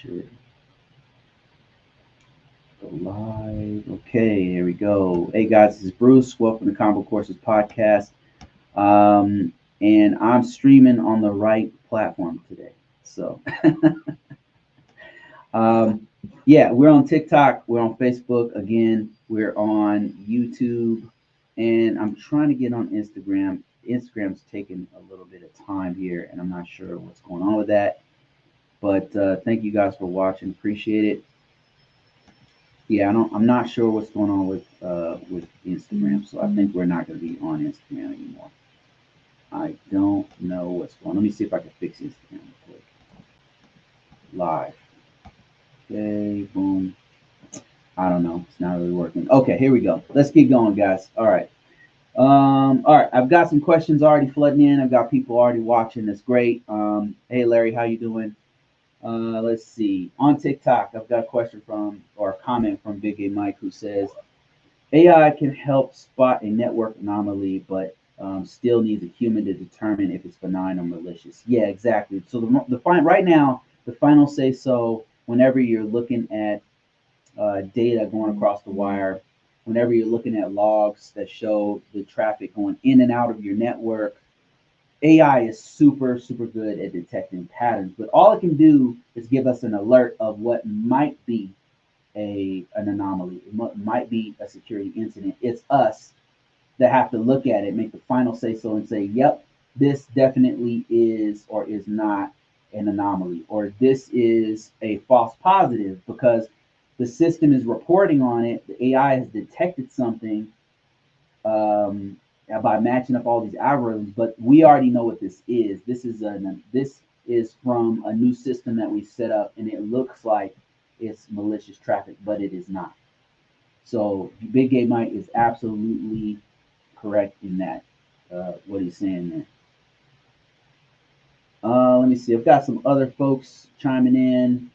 Should go live. Okay, here we go. Hey guys, this is Bruce. Welcome to Convocourses Podcast. And I'm streaming on the right platform today. So, um, yeah, we're on TikTok. We're on Facebook. Again, we're on YouTube. And I'm trying to get on Instagram. Instagram's taking a little bit of time here, and I'm not sure what's going on with that. But thank you guys for watching. Appreciate it. Yeah, I'm not sure what's going on with Instagram, so I think we're not going to be on Instagram anymore. I don't know what's going on. Let me see if I can fix Instagram real quick. Live. Okay, boom. I don't know. It's not really working. Okay, here we go. Let's get going, guys. All right. All right. I've got some questions already flooding in. I've got people already watching. That's great. Hey, Larry, how you doing? Let's see. On TikTok, I've got a question from or a comment from Big A Mike who says AI can help spot a network anomaly, but still needs a human to determine if it's benign or malicious. Yeah, exactly. So right now, the final say so whenever you're looking at data going across the wire, whenever you're looking at logs that show the traffic going in and out of your network, AI is super, super good at detecting patterns, but all it can do is give us an alert of what might be an anomaly. It might be a security incident. It's us that have to look at it, make the final say so, and say, yep, this definitely is or is not an anomaly, or this is a false positive because the system is reporting on it. The AI has detected something um, by matching up all these algorithms, but we already know what this is. This is from a new system that we set up, and it looks like it's malicious traffic, but it is not. So Big Gay Mike is absolutely correct in that. What he's saying there. Let me see. I've got some other folks chiming in.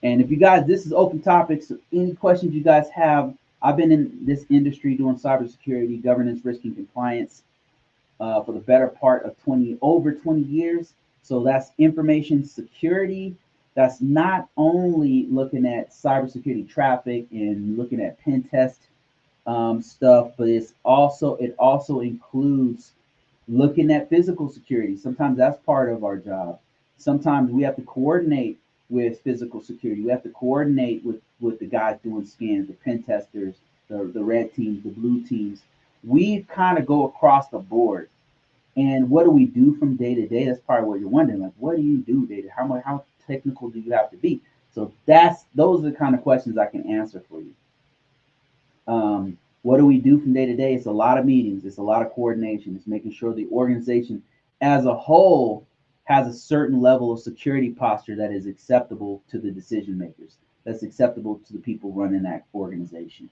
And if you guys, this is open topics. So any questions you guys have, I've been in this industry doing cybersecurity, governance, risk, and compliance for the better part of over 20 years. So that's information security. That's not only looking at cybersecurity traffic and looking at pen test stuff, but it also includes looking at physical security. Sometimes that's part of our job. Sometimes we have to coordinate with physical security. We have to coordinate with the guys doing scans, the pen testers, the red teams, the blue teams. We kind of go across the board. And what do we do from day to day? That's probably what you're wondering. Like, what do you do day to day? How technical do you have to be? So those are the kind of questions I can answer for you. What do we do from day to day? It's a lot of meetings. It's a lot of coordination. It's making sure the organization as a whole has a certain level of security posture that is acceptable to the decision makers, that's acceptable to the people running that organization.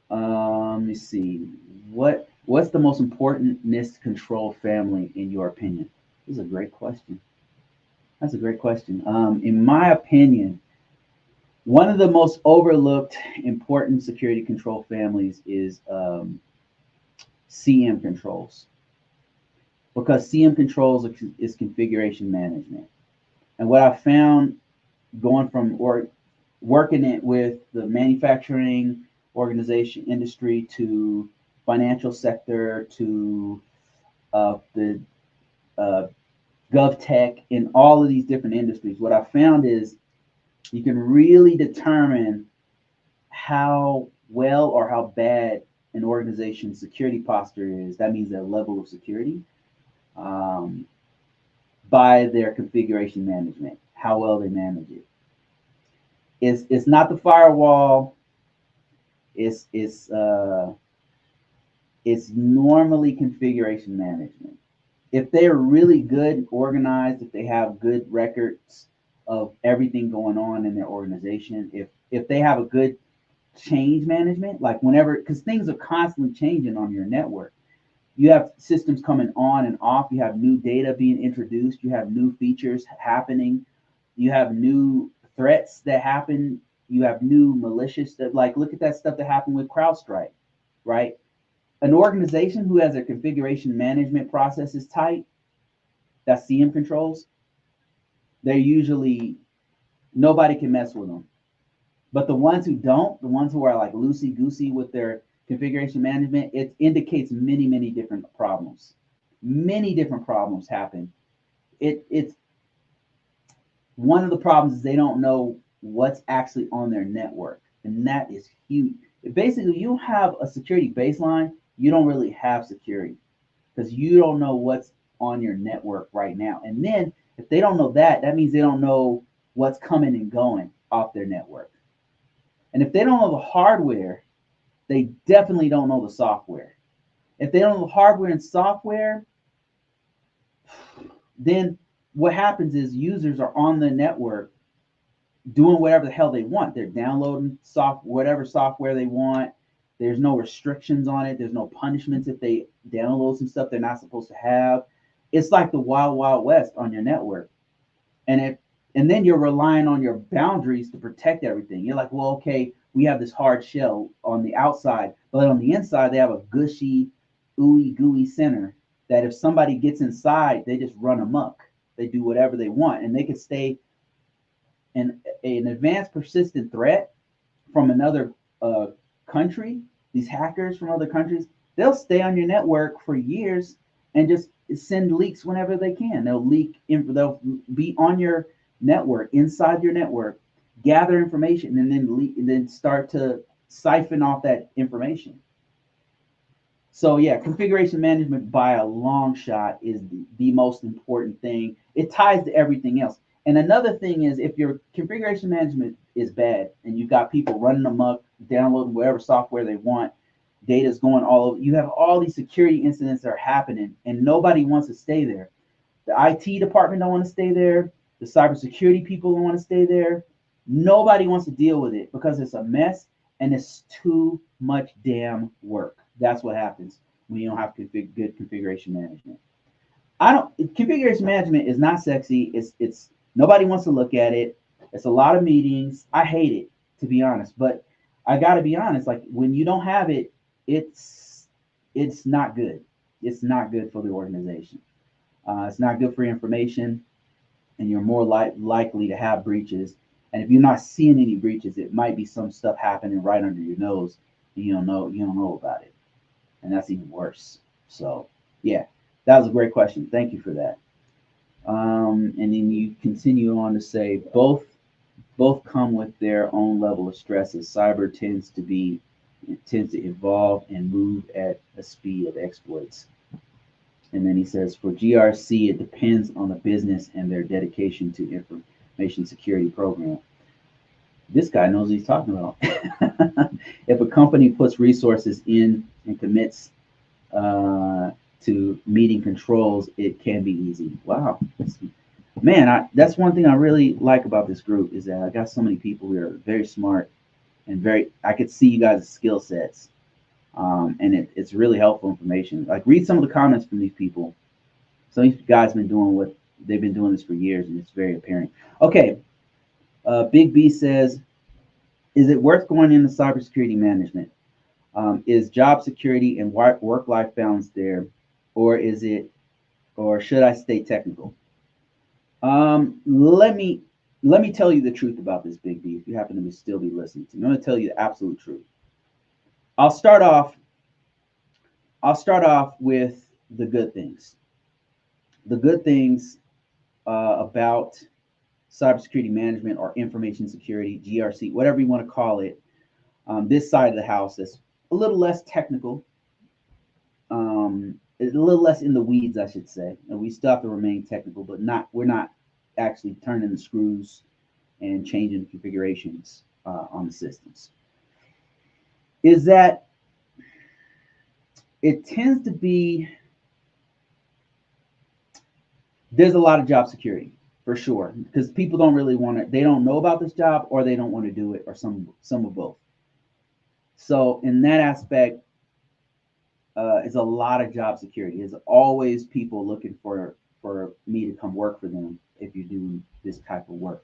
Let me see. What's the most important NIST control family in your opinion? This is a great question. That's a great question. In my opinion, one of the most overlooked important security control families is CM controls, because CM controls is configuration management. And what I found going from working it with the manufacturing organization industry to financial sector to the gov tech in all of these different industries, what I found is you can really determine how well or how bad an organization's security posture is. That means their level of security um, by their configuration management, how well they manage it. It's not the firewall. It's normally configuration management. If they're really good organized, if they have good records of everything going on in their organization, if they have a good change management, like whenever, because things are constantly changing on your network. You have systems coming on and off. You have new data being introduced. You have new features happening. You have new threats that happen. You have new malicious that, like, look at that stuff that happened with CrowdStrike, right? An organization who has a configuration management process is tight, that's CM controls, they're usually nobody can mess with them. But the ones who don't, the ones who are like loosey goosey with their configuration management, it indicates many, many different problems. Many different problems happen. It's one of the problems is they don't know what's actually on their network, and that is huge. Basically, you have a security baseline, you don't really have security because you don't know what's on your network right now. And then if they don't know that, that means they don't know what's coming and going off their network. And if they don't know the hardware, they definitely don't know the software. If they don't know the hardware and software, then what happens is users are on the network doing whatever the hell they want. They're downloading whatever software they want. There's no restrictions on it. There's no punishments if they download some stuff they're not supposed to have. It's like the wild, wild west on your network. And then you're relying on your boundaries to protect everything. You're like, well, okay, we have this hard shell on the outside, but on the inside, they have a gushy, ooey gooey center that if somebody gets inside, they just run amok. They do whatever they want, and they can stay an advanced persistent threat from another country. These hackers from other countries, they'll stay on your network for years and just send leaks whenever they can. They'll be on your network, inside your network, gather information, and then start to siphon off that information. So yeah, configuration management by a long shot is the most important thing. It ties to everything else. And another thing is if your configuration management is bad and you've got people running amok, downloading whatever software they want, data's going all over, you have all these security incidents that are happening and nobody wants to stay there. The IT department don't want to stay there. The cybersecurity people don't want to stay there. Nobody wants to deal with it because it's a mess and it's too much damn work. That's what happens when you don't have good configuration management. Configuration management is not sexy. It's nobody wants to look at it. It's a lot of meetings. I hate it, to be honest. But I got to be honest. Like when you don't have it, it's not good. It's not good for the organization. It's not good for your information, and you're more likely to have breaches. And if you're not seeing any breaches, it might be some stuff happening right under your nose, and you don't know about it, and that's even worse. So yeah, that was a great question. Thank you for that. And then you continue on to say both come with their own level of stress, as cyber tends to evolve and move at a speed of exploits. And then he says, for GRC, it depends on the business and their dedication to information security program. This guy knows what he's talking about. If a company puts resources in and commits to meeting controls, it can be easy. Wow. Man, that's one thing I really like about this group is that I got so many people who are very smart and I could see you guys' skill sets. And it's really helpful information. Like read some of the comments from these people. Some of these guys been doing they've been doing this for years, and it's very apparent. Okay, Big B says, is it worth going into cybersecurity management? Is job security and work-life balance there, or should I stay technical? Let me tell you the truth about this, Big B. If you happen to still be listening to me, I'm going to tell you the absolute truth. I'll start off with the good things. The good things about cybersecurity management or information security, GRC, whatever you want to call it. This side of the house is a little less technical, a little less in the weeds, I should say. And we still have to remain technical, but we're not actually turning the screws and changing configurations on the systems. Is that it tends to be, there's a lot of job security for sure, because people don't really want to, they don't know about this job or they don't want to do it, or some of both. So in that aspect, it's a lot of job security. There's always people looking for me to come work for them if you do this type of work.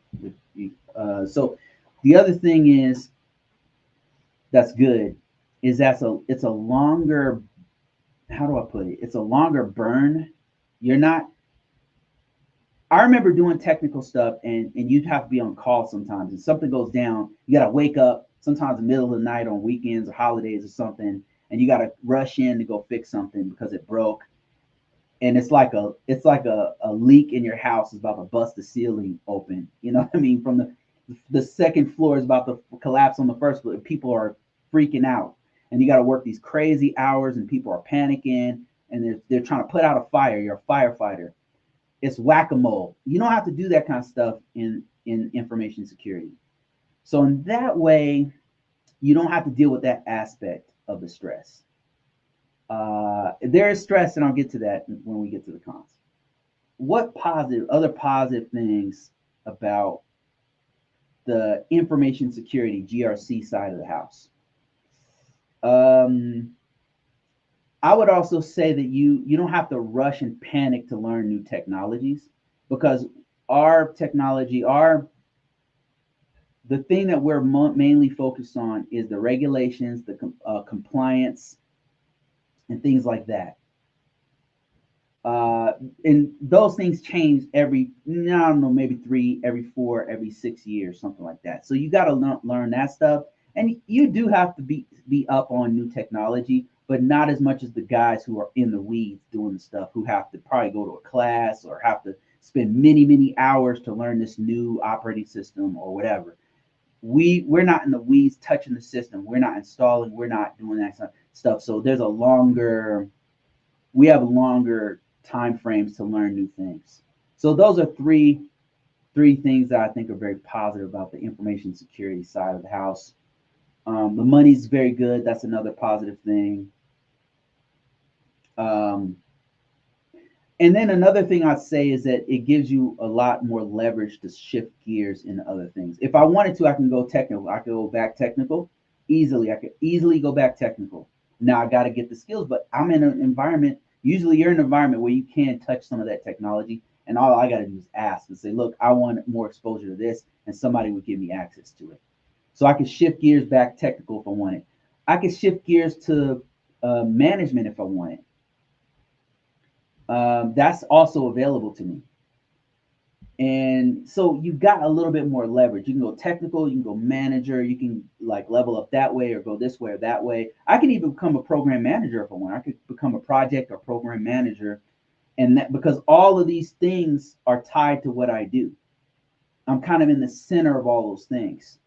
So the other thing is that's good is it's a longer, how do I put it? It's a longer burn. You're not I remember doing technical stuff, and you'd have to be on call sometimes, and something goes down. You got to wake up sometimes in the middle of the night on weekends or holidays or something, and you got to rush in to go fix something because it broke. And it's like a leak in your house is about to bust the ceiling open. You know what I mean? From the second floor is about to collapse on the first floor. People are freaking out, and you got to work these crazy hours, and people are panicking, and they're trying to put out a fire. You're a firefighter. It's whack-a-mole. You don't have to do that kind of stuff in information security. So in that way, you don't have to deal with that aspect of the stress. There is stress, and I'll get to that when we get to the cons. What other positive things about the information security GRC side of the house? Um, I would also say that you don't have to rush and panic to learn new technologies, because our technology, our the thing that we're mainly focused on is the regulations, the compliance, and things like that. Uh, and those things change every, I don't know, maybe every 4, every 6 years, something like that. So you got to learn that stuff, and you do have to be up on new technology, but not as much as the guys who are in the weeds doing the stuff, who have to probably go to a class or have to spend many hours to learn this new operating system or whatever. We're not in the weeds touching the system. We're not installing. We're not doing that stuff. So we have longer time frames to learn new things. So those are three things that I think are very positive about the information security side of the house. The money's very good. That's another positive thing. Um, and then another thing I'd say is that it gives you a lot more leverage to shift gears into other things. If I wanted to, I can go technical. I could go back technical easily. I could easily go back technical. Now I got to get the skills, but I'm in an environment. Usually, you're in an environment where you can touch some of that technology, and all I got to do is ask and say, "Look, I want more exposure to this," and somebody would give me access to it. So I could shift gears back technical if I wanted. I could shift gears to management if I wanted. That's also available to me. And so you got a little bit more leverage. You can go technical, you can go manager, you can like level up that way or go this way or that way. I can even become a program manager if I want. I could become a project or program manager. And that, because all of these things are tied to what I do. I'm kind of in the center of all those things.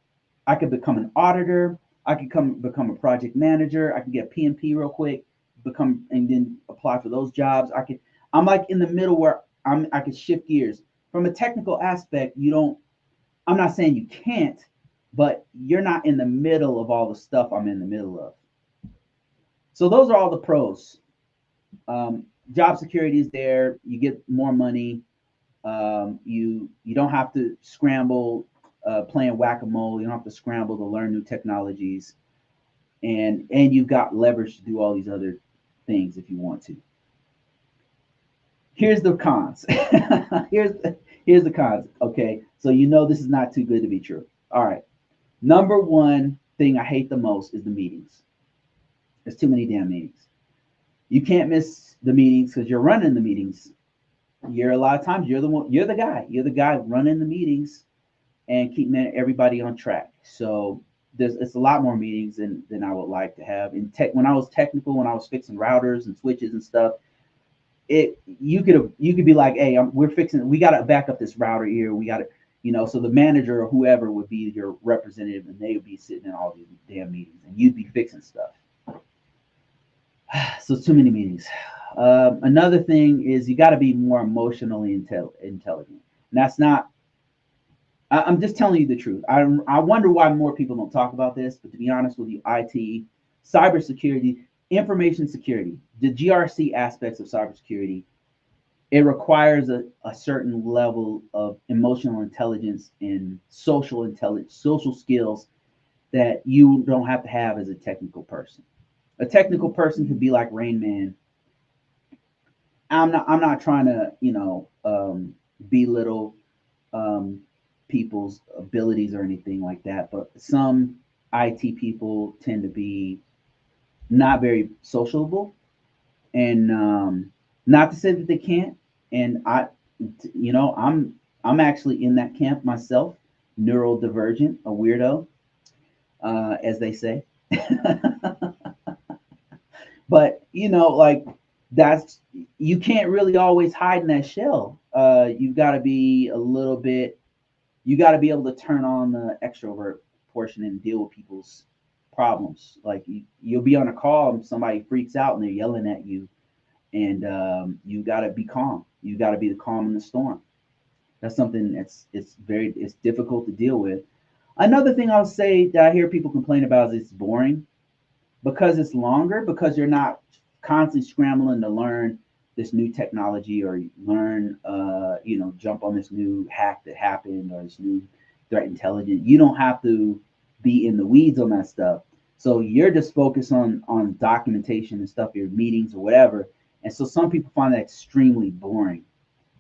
I could become an auditor. I could become a project manager. I could get a PMP real quick, become and then apply for those jobs. I'm like in the middle where I could shift gears. From a technical aspect, you don't, I'm not saying you can't, but you're not in the middle of all the stuff I'm in the middle of. So those are all the pros. Job security is there. You get more money. You don't have to scramble playing whack-a-mole. You don't have to scramble to learn new technologies, and you've got leverage to do all these other things if you want to. Here's the cons. here's the cons. Okay, so you know this is not too good to be true. All right. Number one thing I hate the most is the meetings. There's too many damn meetings. You can't miss the meetings because you're running the meetings. A lot of times you're the guy running the meetings and keeping everybody on track. So it's a lot more meetings than I would like to have. In tech, when I was technical, when I was fixing routers and switches and stuff, you could be like, hey, we got to back up this router here. We got to, so the manager or whoever would be your representative, and they would be sitting in all these damn meetings, and you'd be fixing stuff. So it's too many meetings. Another thing is you got to be more emotionally intelligent. And that's not. I'm just telling you the truth. I wonder why more people don't talk about this. But to be honest with you, IT, cybersecurity, information security, the GRC aspects of cybersecurity, it requires a certain level of emotional intelligence and social skills that you don't have to have as a technical person. A technical person could be like Rain Man. I'm not trying to belittle people's abilities or anything like that, but some IT people tend to be not very sociable, and not to say that they can't. And You know, I'm actually in that camp myself, neurodivergent, a weirdo, as they say. But you know, like that's you can't really always hide in that shell. You've got to be a little bit. You got to be able to turn on the extrovert portion and deal with people's problems. Like you'll be on a call and somebody freaks out and they're yelling at you, and you got to be calm. You got to be the calm in the storm. That's something it's difficult to deal with. Another thing I'll say that I hear people complain about is it's boring because it's longer, because you're not constantly scrambling to learn this new technology or learn jump on this new hack that happened or this new threat intelligence. You don't have to be in the weeds on that stuff, so you're just focused on documentation and stuff, your meetings or whatever. And so some people find that extremely boring,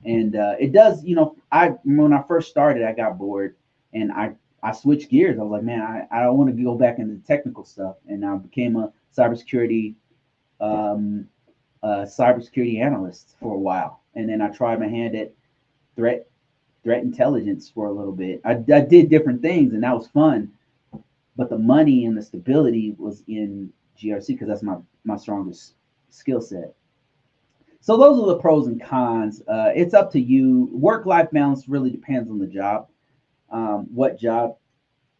and it does. I when I first started, I got bored, and I switched gears. I was like, man, I don't want to go back into the technical stuff, and I became a um, cybersecurity analyst for a while, and then I tried my hand at threat threat intelligence for a little bit. I did different things, and that was fun. But the money and the stability was in GRC because that's my strongest skill set. So those are the pros and cons. It's up to you. Work life balance really depends on the job, what job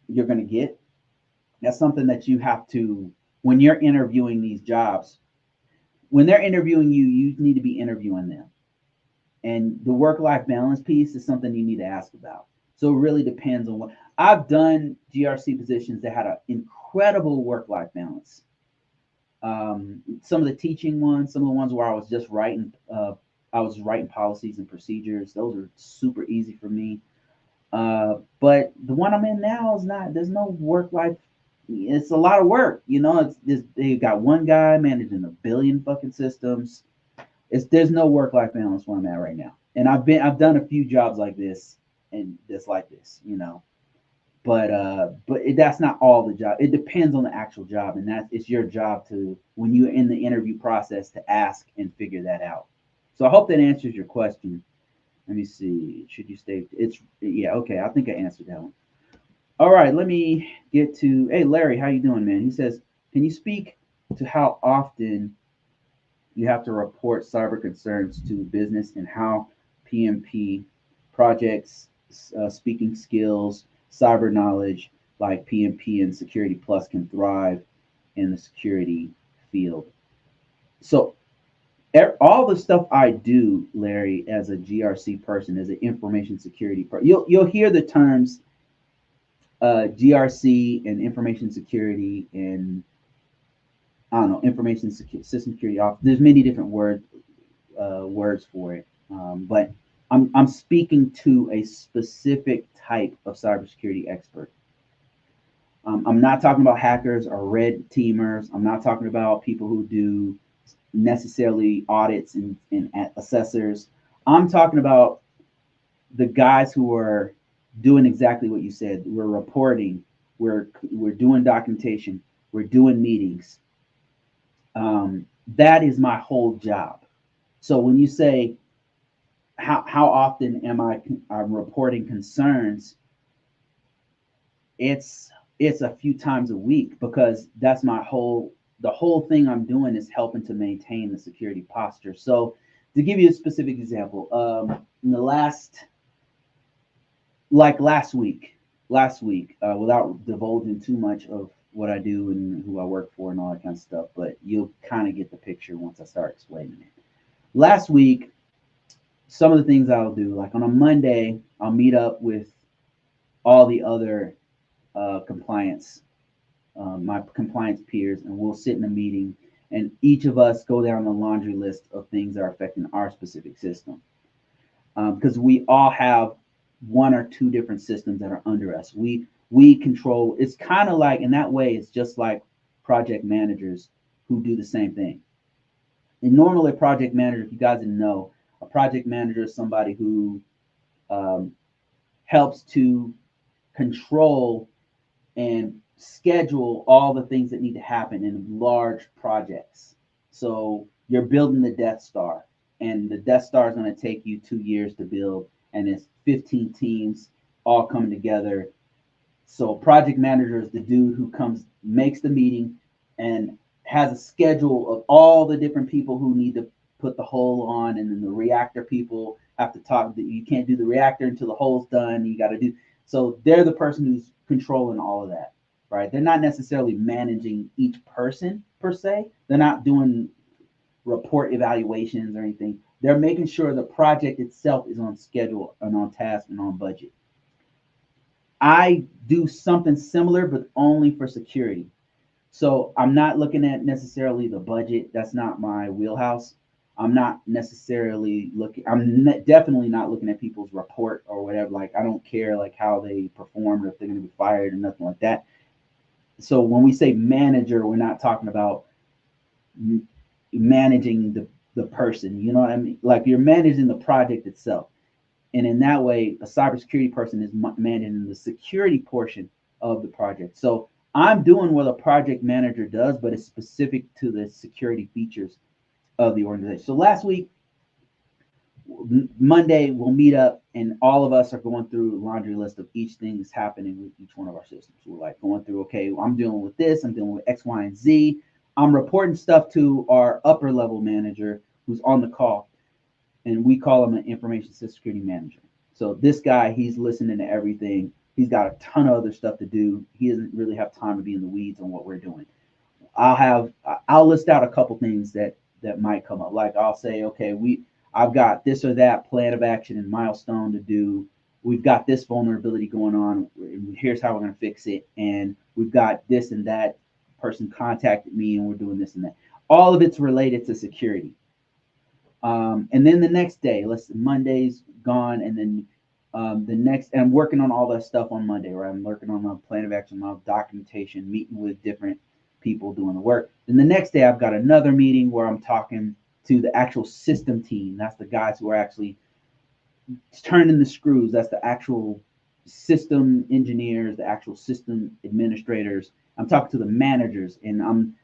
you're going to get. That's something that you have to, when you're interviewing these jobs, when they're interviewing you, you need to be interviewing them. And the work life balance piece is something you need to ask about. So it really depends on what I've done. GRC positions that had an incredible work life balance. Some of the teaching ones, some of the ones where I was writing policies and procedures. Those are super easy for me. But the one I'm in now is not. There's no work life. It's a lot of work. They've got one guy managing a billion fucking systems. There's no work life balance where I'm at right now. And I've done a few jobs like this and just like this. But that's not all the job. It depends on the actual job, and it's your job to, when you're in the interview process, to ask and figure that out. So I hope that answers your question. Let me see. Should you stay? Yeah, okay. I think I answered that one. All right, let me get to. Hey, Larry, how you doing, man? He says, can you speak to how often you have to report cyber concerns to the business and how PMP projects, speaking skills, cyber knowledge like PMP and Security Plus can thrive in the security field? So all the stuff I do, Larry, as a GRC person, as an information security person, you'll hear the terms GRC and information security and I don't know, system security. There's many different words for it, but I'm speaking to a specific type of cybersecurity expert. I'm not talking about hackers or red teamers. I'm not talking about people who do necessarily audits and assessors. I'm talking about the guys who are doing exactly what you said. We're reporting, we're doing documentation, we're doing meetings. That is my whole job. So when you say how often I'm reporting concerns, it's a few times a week, because that's the whole thing I'm doing is helping to maintain the security posture. So to give you a specific example, in the last week, without divulging too much of what I do and who I work for and all that kind of stuff, but you'll kind of get the picture once I start explaining it. Last week, some of the things I'll do, like on a Monday, I'll meet up with all the other my compliance peers, and we'll sit in a meeting, and each of us go down the laundry list of things that are affecting our specific system. Because we all have one or two different systems that are under us. We control. It's kind of like, in that way, it's just like project managers who do the same thing. And normally a project manager, if you guys didn't know, a project manager is somebody who helps to control and schedule all the things that need to happen in large projects. So you're building the Death Star, and the Death Star is going to take you 2 years to build, and it's 15 teams all coming together. So project manager is the dude who makes the meeting, and has a schedule of all the different people who need to put the hole on, and then the reactor people have to talk. You can't do the reactor until the hole's done. You got to do so. They're the person who's controlling all of that, right? They're not necessarily managing each person per se. They're not doing report evaluations or anything. They're making sure the project itself is on schedule and on task and on budget. I do something similar, but only for security. So I'm not looking at necessarily the budget. That's not my wheelhouse. I'm not necessarily looking. Definitely not looking at people's report or whatever. Like, I don't care like how they performed or if they're going to be fired or nothing like that. So when we say manager, we're not talking about managing the person. You know what I mean? Like, you're managing the project itself. And in that way, a cybersecurity person is managing the security portion of the project. So I'm doing what a project manager does, but it's specific to the security features of the organization. So last week, Monday, we'll meet up, and all of us are going through a laundry list of each thing that's happening with each one of our systems. We're like going through, okay, I'm dealing with this, I'm dealing with X, Y, and Z. I'm reporting stuff to our upper level manager who's on the call, and we call him an information security manager. So this guy, he's listening to everything. He's got a ton of other stuff to do. He doesn't really have time to be in the weeds on what we're doing. I'll list out a couple things that might come up. Like, I'll say, okay, I've got this or that plan of action and milestone to do. We've got this vulnerability going on. Here's how we're going to fix it. And we've got this and that person contacted me, and we're doing this and that. All of it's related to security. And then the next day, Monday's gone, and then and I'm working on all that stuff on Monday, right? I'm working on my plan of action, my documentation, meeting with different people doing the work. Then the next day, I've got another meeting where I'm talking to the actual system team. That's the guys who are actually turning the screws. That's the actual system engineers, the actual system administrators. I'm talking to the managers, and I'm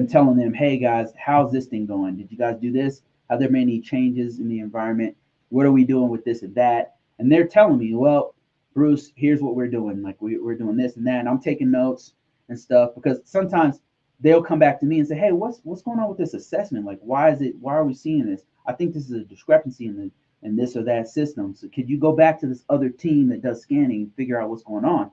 telling them, hey guys, how's this thing going? Did you guys do this? Have there been any changes in the environment? What are we doing with this and that? And they're telling me, well, Bruce, here's what we're doing. Like, we're doing this and that. And I'm taking notes and stuff, because sometimes they'll come back to me and say, hey, what's going on with this assessment? Like, why are we seeing this? I think this is a discrepancy in this or that system. So could you go back to this other team that does scanning and figure out what's going on?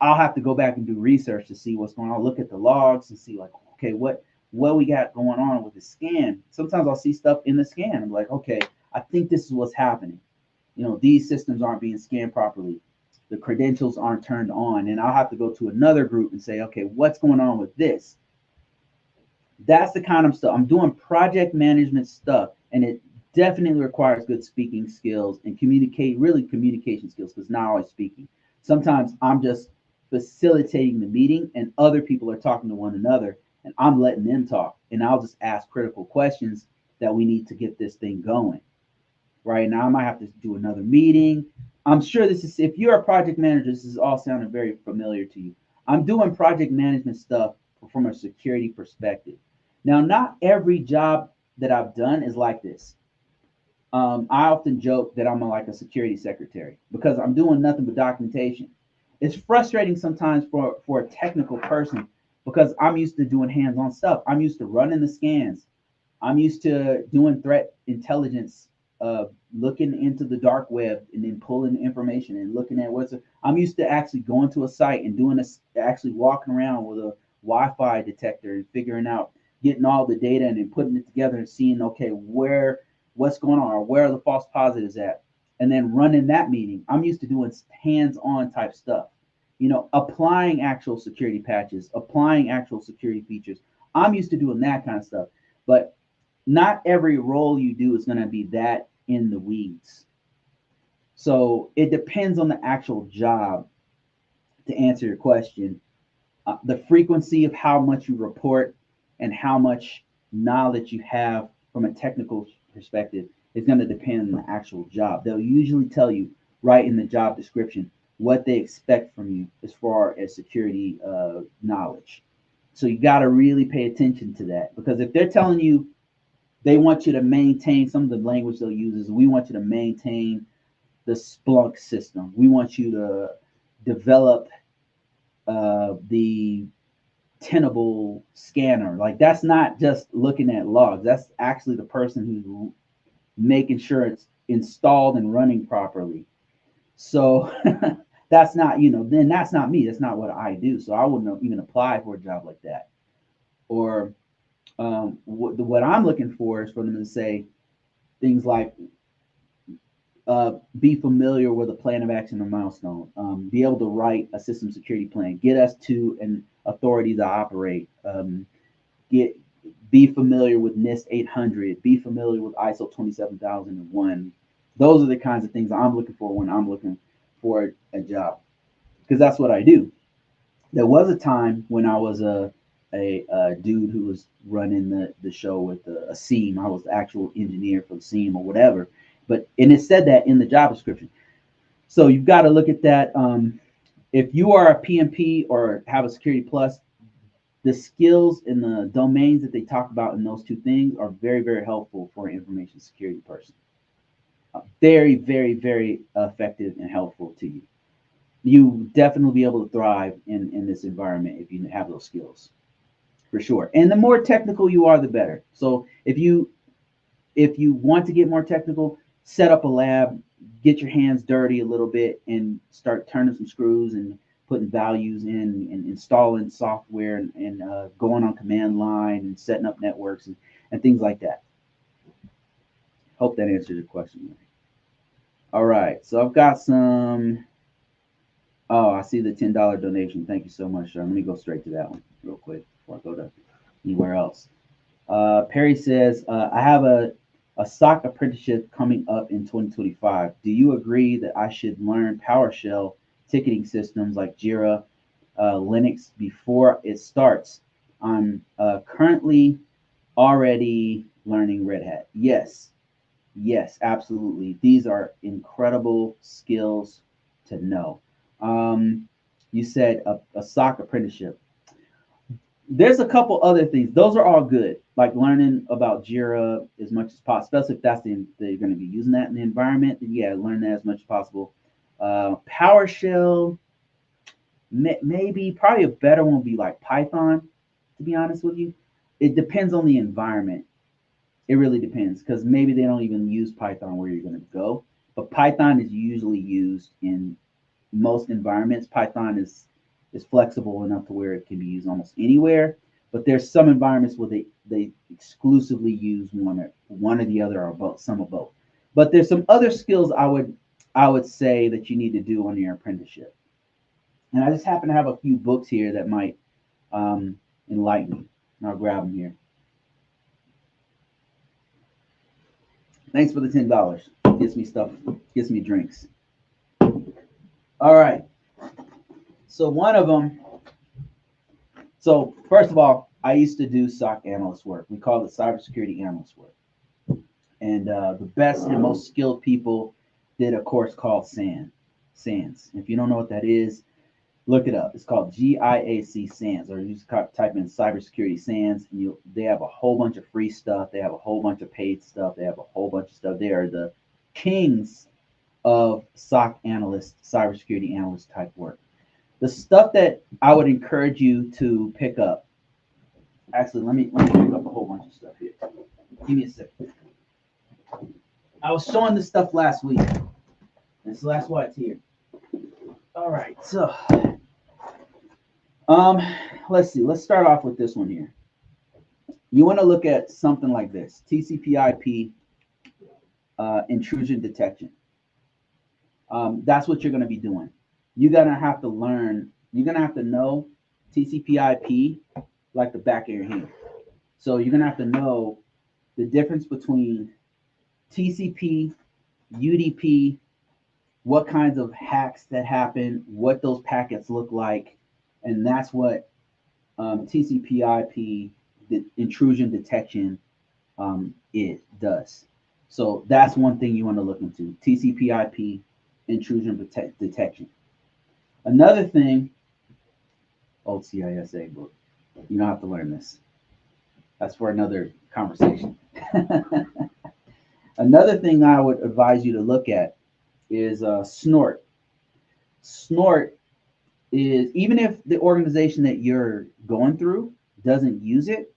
I'll have to go back and do research to see what's going on, look at the logs and see, like, okay, what we got going on with the scan. Sometimes I'll see stuff in the scan. I'm like, okay, I think this is what's happening. These systems aren't being scanned properly. The credentials aren't turned on. And I'll have to go to another group and say, okay, what's going on with this? That's the kind of stuff. I'm doing project management stuff, and it definitely requires good speaking skills and communication skills, because not always speaking. Sometimes I'm just facilitating the meeting, and other people are talking to one another, and I'm letting them talk, and I'll just ask critical questions that we need to get this thing going. Right now, I might have to do another meeting. I'm sure if you're a project manager, this is all sounding very familiar to you. I'm doing project management stuff from a security perspective. Now, not every job that I've done is like this. I often joke that I'm like a security secretary, because I'm doing nothing but documentation. It's frustrating sometimes for a technical person, because I'm used to doing hands-on stuff. I'm used to running the scans. I'm used to doing threat intelligence, looking into the dark web and then pulling information and looking at I'm used to actually going to a site and actually walking around with a Wi-Fi detector and figuring out, getting all the data and then putting it together and seeing, okay, what's going on, or where are the false positives at, and then running that meeting. I'm used to doing hands-on type stuff, applying actual security patches, applying actual security features. I'm used to doing that kind of stuff, but not every role you do is going to be that in the weeds. So it depends on the actual job. To answer your question, the frequency of how much you report and how much knowledge you have from a technical perspective is going to depend on the actual job. They'll usually tell you right in the job description what they expect from you as far as security knowledge. So you got to really pay attention to that, because if they're telling you They want you to maintain, some of the language they'll use is, we want you to maintain the Splunk system. We want you to develop the Tenable scanner. Like, that's not just looking at logs. That's actually the person who's making sure it's installed and running properly. So that's not, then that's not me. That's not what I do. So I wouldn't even apply for a job like that. Or what I'm looking for is for them to say things like, be familiar with a plan of action or milestone, be able to write a system security plan, get us to an authority to operate, be familiar with NIST 800, be familiar with ISO 27001. Those are the kinds of things I'm looking for when I'm looking for a job, because that's what I do. There was a time when I was a dude who was running the show with a SEAM. I was the actual engineer for the SEAM or whatever. And it said that in the job description. So you've got to look at that. If you are a PMP or have a Security Plus, the skills and the domains that they talk about in those two things are very, very helpful for an information security person. Very, very, very effective and helpful to you. You definitely be able to thrive in this environment if you have those skills, for sure. And the more technical you are, the better. So if you want to get more technical, set up a lab, get your hands dirty a little bit, and start turning some screws and putting values in and installing software and going on command line and setting up networks and things like that. Hope that answers your question. All right, so I've got some. Oh, I see the $10 donation. Thank you so much, sir. Let me go straight to that one real quick before I go to anywhere else. Perry says, I have a SOC apprenticeship coming up in 2025. Do you agree that I should learn PowerShell ticketing systems like Jira, Linux before it starts? I'm currently already learning Red Hat. Yes, absolutely. These are incredible skills to know. You said a SOC apprenticeship. There's a couple other things. Those are all good, like learning about Jira as much as possible, especially if that's they're going to be using that in the environment. Then yeah, learn that as much as possible. PowerShell, probably a better one would be like Python, to be honest with you. It depends on the environment. It really depends, because maybe they don't even use Python where you're going to go. But Python is usually used in most environments. Python is flexible enough to where it can be used almost anywhere. But there's some environments where they exclusively use one or the other, or both, some of both. But there's some other skills I would say that you need to do on your apprenticeship. And I just happen to have a few books here that might enlighten you. And I'll grab them here. Thanks for the $10. Gets me stuff, gets me drinks. All right. So one of them. So first of all, I used to do SOC analyst work. We call it cybersecurity analyst work. And the best and most skilled people did a course called SANS. If you don't know what that is, look it up. It's called GIAC SANS, or you just type in cybersecurity SANS, and they have a whole bunch of free stuff. They have a whole bunch of paid stuff. They have a whole bunch of stuff. They are the kings of SOC analyst, cybersecurity analyst type work. The stuff that I would encourage you to pick up. Actually, let me pick up a whole bunch of stuff here. Give me a second. I was showing this stuff last week, and so that's why it's here. All right, so let's see. Let's start off with this one here. You want to look at something like this: TCP/IP intrusion detection. That's what you're going to be doing. You're going to have to learn. You're going to have to know TCP/IP like the back of your hand. So you're going to have to know the difference between TCP, UDP, what kinds of hacks that happen, what those packets look like, and that's what TCP/IP intrusion detection it does. So that's one thing you want to look into: TCP/IP intrusion detection. Another thing, old CISA book, you don't have to learn this. That's for another conversation. Another thing I would advise you to look at is Snort. Snort is, even if the organization that you're going through doesn't use it,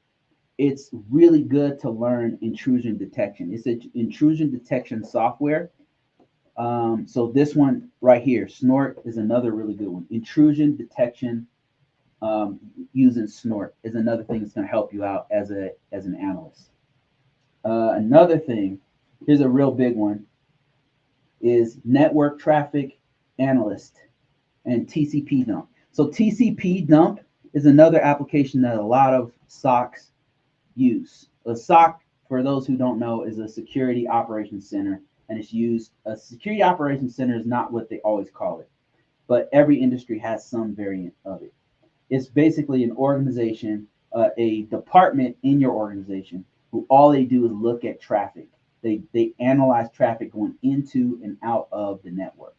it's really good to learn intrusion detection. It's an intrusion detection software. So this one right here, Snort, is another really good one. Intrusion detection using Snort is another thing that's going to help you out as an analyst. Another thing, here's a real big one, is network traffic analyst and TCP dump. So TCP dump is another application that a lot of SOCs use. A SOC, for those who don't know, is a security operations center, and it's used. A security operations center is not what they always call it, but every industry has some variant of it. It's basically an organization, a department in your organization who all they do is look at traffic. They analyze traffic going into and out of the network.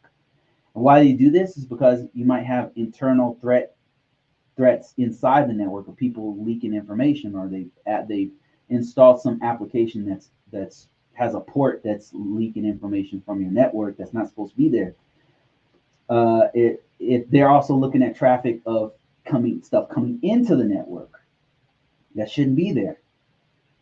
And why they do this is because you might have internal threats inside the network of people leaking information, or they installed some application that's has a port that's leaking information from your network that's not supposed to be there. They're also looking at traffic of coming into the network that shouldn't be there.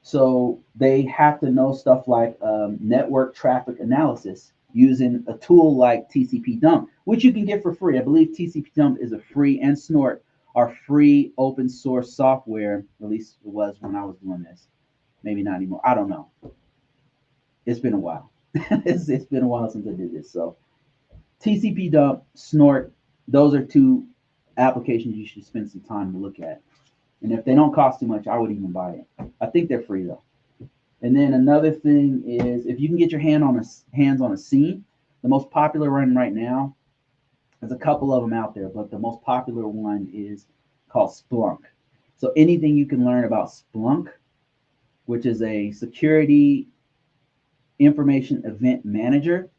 So they have to know stuff like network traffic analysis using a tool like TCP dump, which you can get for free. I believe TCP dump is a free, and Snort are free open source software. At least it was when I was doing this. Maybe not anymore. I don't know. It's been a while. It's been a while since I did this. So TCP dump, Snort, those are two applications you should spend some time to look at. And if they don't cost too much, I would even buy it. I think they're free though. And then another thing is, if you can get your hands on a scene, the most popular one right now, there's a couple of them out there, but the most popular one is called Splunk. So anything you can learn about Splunk, which is a security information event manager,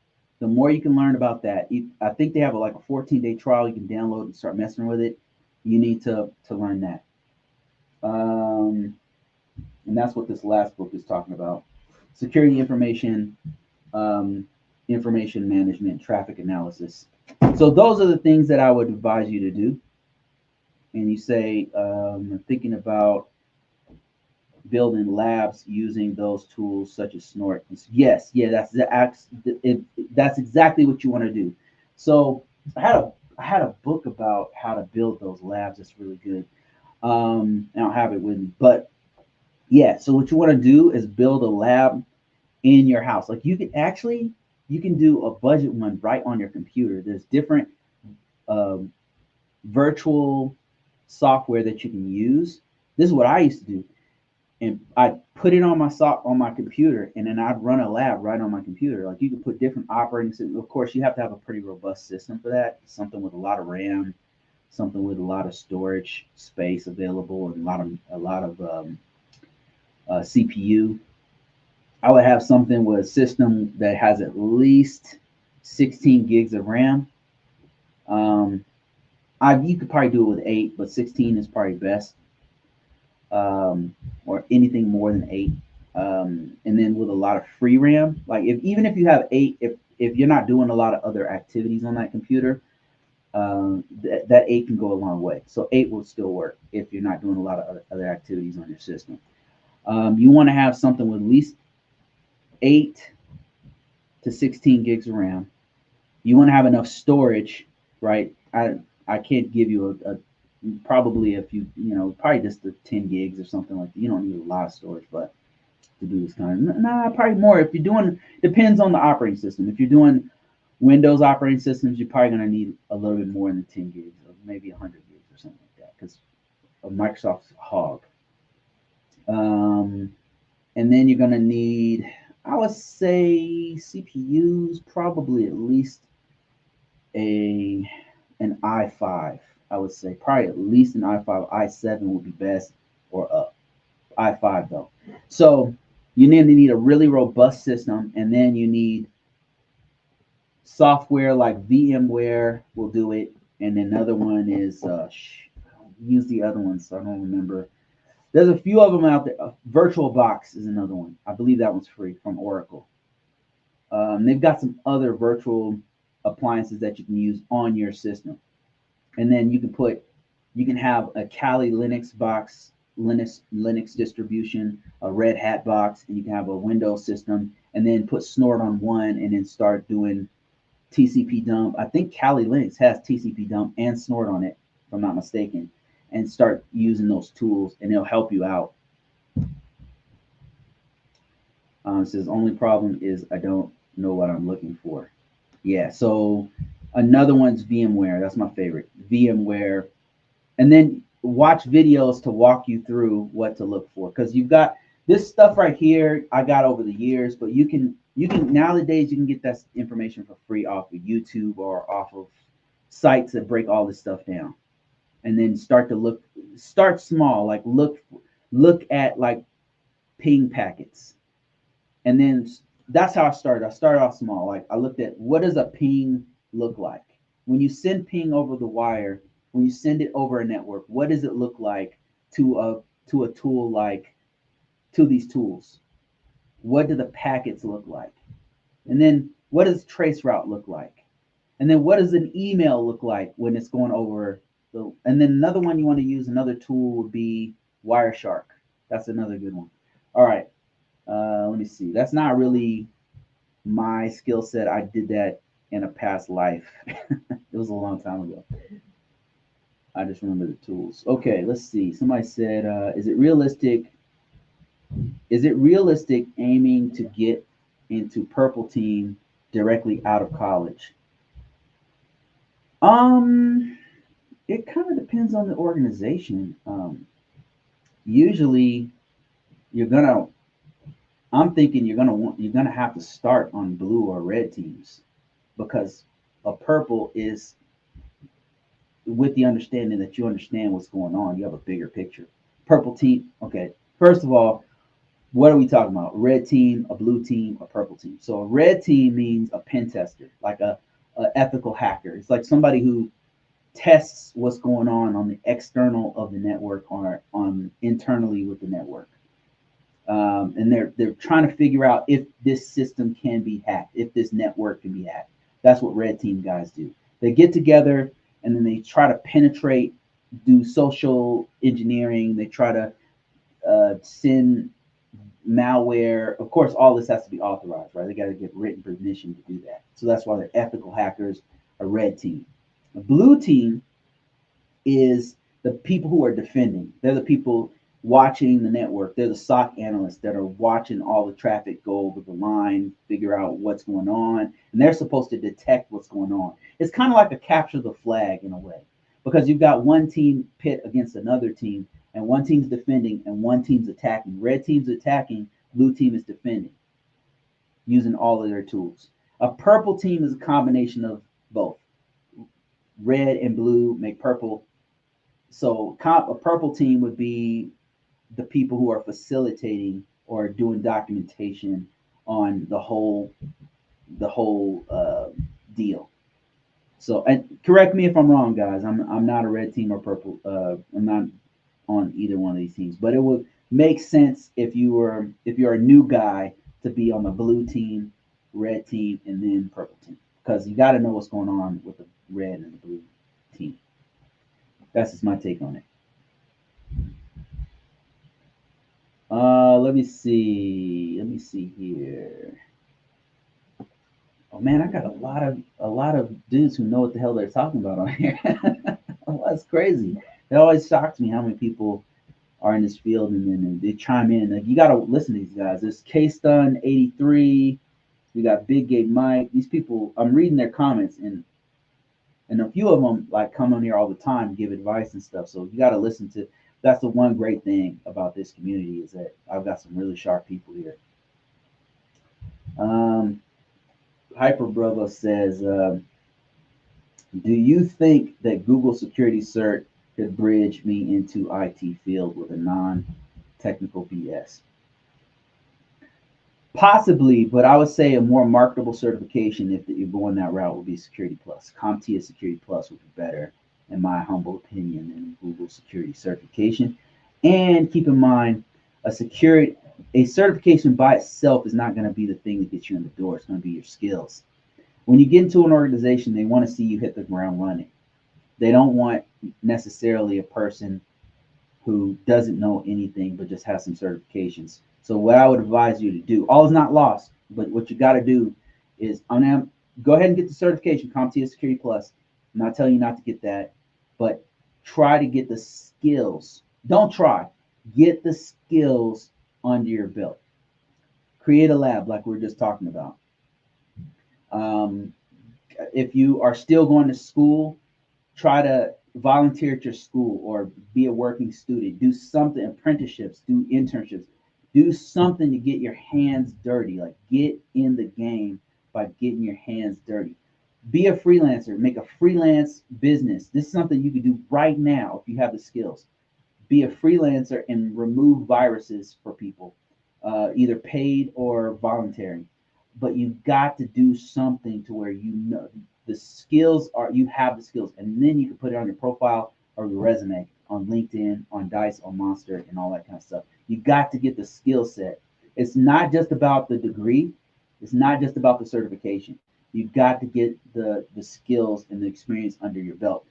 the more you can learn about that. I think they have like a 14-day trial you can download and start messing with it. You need to learn that. And that's what this last book is talking about: security information management, traffic analysis. So those are the things that I would advise you to do. And you say, I'm thinking about building labs using those tools such as Snort. Yes, yeah, that's exactly what you want to do. So I had a book about how to build those labs. That's really good. I don't have it with me, but yeah. So what you want to do is build a lab in your house. Like you can do a budget one right on your computer. There's different um, virtual software that you can use. This is what I used to do, and I put it on my computer, and then I'd run a lab right on my computer. Like you can put different operating systems. Of course, you have to have a pretty robust system for that. Something with a lot of RAM, something with a lot of storage space available, and a lot of CPU. I would have something with a system that has at least 16 gigs of RAM. Um, you could probably do it with 8, but 16 is probably best, or anything more than 8. And then with a lot of free RAM, like even if you have 8, if you're not doing a lot of other activities on that computer, that 8 can go a long way. So 8 will still work if you're not doing a lot of other activities on your system. You want to have something with at least 8 to 16 gigs of RAM. You want to have enough storage, right? I can't give you a probably a few, probably just the 10 gigs or something like that. You don't need a lot of storage, but to do this kind of, probably more. If you're doing, depends on the operating system. If you're doing Windows operating systems, you're probably going to need a little bit more than 10 gigs, or maybe 100 gigs or something like that, because of Microsoft's hog. And then you're going to need, I would say, CPUs, probably at least an i5. I would say probably at least an i5. i7 would be best, or up. i5 though. So you need a really robust system, and then you need software like VMware will do it, and another one is use the other one, so I don't remember. There's a few of them out there. VirtualBox is another one. I believe that one's free from Oracle. They've got some other virtual appliances that you can use on your system, and then you can have a Kali Linux box, Linux distribution, a Red Hat box, and you can have a Windows system, and then put Snort on one, and then start doing TCP dump. I think Kali Linux has TCP dump and Snort on it, if I'm not mistaken, and start using those tools, and it'll help you out. It says only problem is I don't know what I'm looking for. Yeah, so another one's VMware. That's my favorite. VMware, and then watch videos to walk you through what to look for, because you've got this stuff right here I got over the years, but you can nowadays you can get that information for free off of YouTube or off of sites that break all this stuff down, and then start small, like look at like ping packets, and then that's how I started. I started off small. Like I looked at what does a ping look like when you send ping over the wire, when you send it over a network. What does it look like to a tool like to these tools? What do the packets look like? And then what does trace route look like? And then what does an email look like when it's going over the? And then another one you want to use, another tool would be Wireshark. That's another good one. All right. Let me see. That's not really my skill set. I did that in a past life. It was a long time ago. I just remember the tools. Okay, let's see. Somebody said, is it realistic? Is it realistic aiming to get into purple team directly out of college? It kind of depends on the organization. Usually, you're gonna I'm thinking you're gonna have to start on blue or red teams, because a purple is with the understanding that you understand what's going on. You have a bigger picture. Purple team. Okay. First of all, what are we talking about? Red team, a blue team, a purple team. So a red team means a pen tester, like a ethical hacker. It's like somebody who tests what's going on the external of the network or on internally with the network. And they're trying to figure out if this system can be hacked, if this network can be hacked. That's what red team guys do. They get together and then they try to penetrate, do social engineering. They try to send malware. Of course, all this has to be authorized, right? They got to get written permission to do that. So that's why they're ethical hackers, a red team. A blue team is the people who are defending. They're the people watching the network. They're the SOC analysts that are watching all the traffic go over the line, figure out what's going on, and they're supposed to detect what's going on. It's kind of like a capture the flag in a way, because you've got one team pit against another team, and one team's defending and one team's attacking. Red team's attacking, blue team is defending, using all of their tools. A purple team is a combination of both. Red and blue make purple. So a purple team would be the people who are facilitating or doing documentation on the whole deal. So, and correct me if I'm wrong, guys. I'm not a red team or purple. I'm not on either one of these teams, but it would make sense if you're a new guy to be on the blue team, red team, and then purple team, because you got to know what's going on with the red and the blue team. That's just my take on it. Let me see. Let me see here. Oh man, I got a lot of dudes who know what the hell they're talking about on here. Oh, that's crazy. It always shocks me how many people are in this field, and then they chime in. Like, you got to listen to these guys. There's K-Stun 83. We got Big Gate Mike. These people, I'm reading their comments, and a few of them like come on here all the time, give advice and stuff. So you got to listen to. That's the one great thing about this community, is that I've got some really sharp people here. Hyper Brother says, do you think that Google Security Cert could bridge me into IT field with a non-technical BS? Possibly, but I would say a more marketable certification, if you're going that route, would be Security Plus. CompTIA Security Plus would be better, in my humble opinion, than Google Security Certification. And keep in mind, a certification by itself is not going to be the thing that gets you in the door. It's going to be your skills. When you get into an organization, they want to see you hit the ground running. They don't want necessarily a person who doesn't know anything but just has some certifications. So what I would advise you to do, all is not lost, but what you got to do is go ahead and get the certification, CompTIA Security Plus. I'm not telling you not to get that, but try to get the skills. Don't try. Get the skills under your belt. Create a lab like we are just talking about. Um, if you are still going to school, try to volunteer at your school or be a working student. Do something, apprenticeships, do internships, do something to get your hands dirty. Like get in the game by getting your hands dirty. Be a freelancer, make a freelance business. This is something you can do right now if you have the skills. Be a freelancer and remove viruses for people, either paid or voluntary. But you've got to do something to where you know the skills are, you have the skills, and then you can put it on your profile or your resume on LinkedIn, on Dice, on Monster, and all that kind of stuff. You got to get the skill set. It's not just about the degree. It's not just about the certification. You've got to get the skills and the experience under your belt.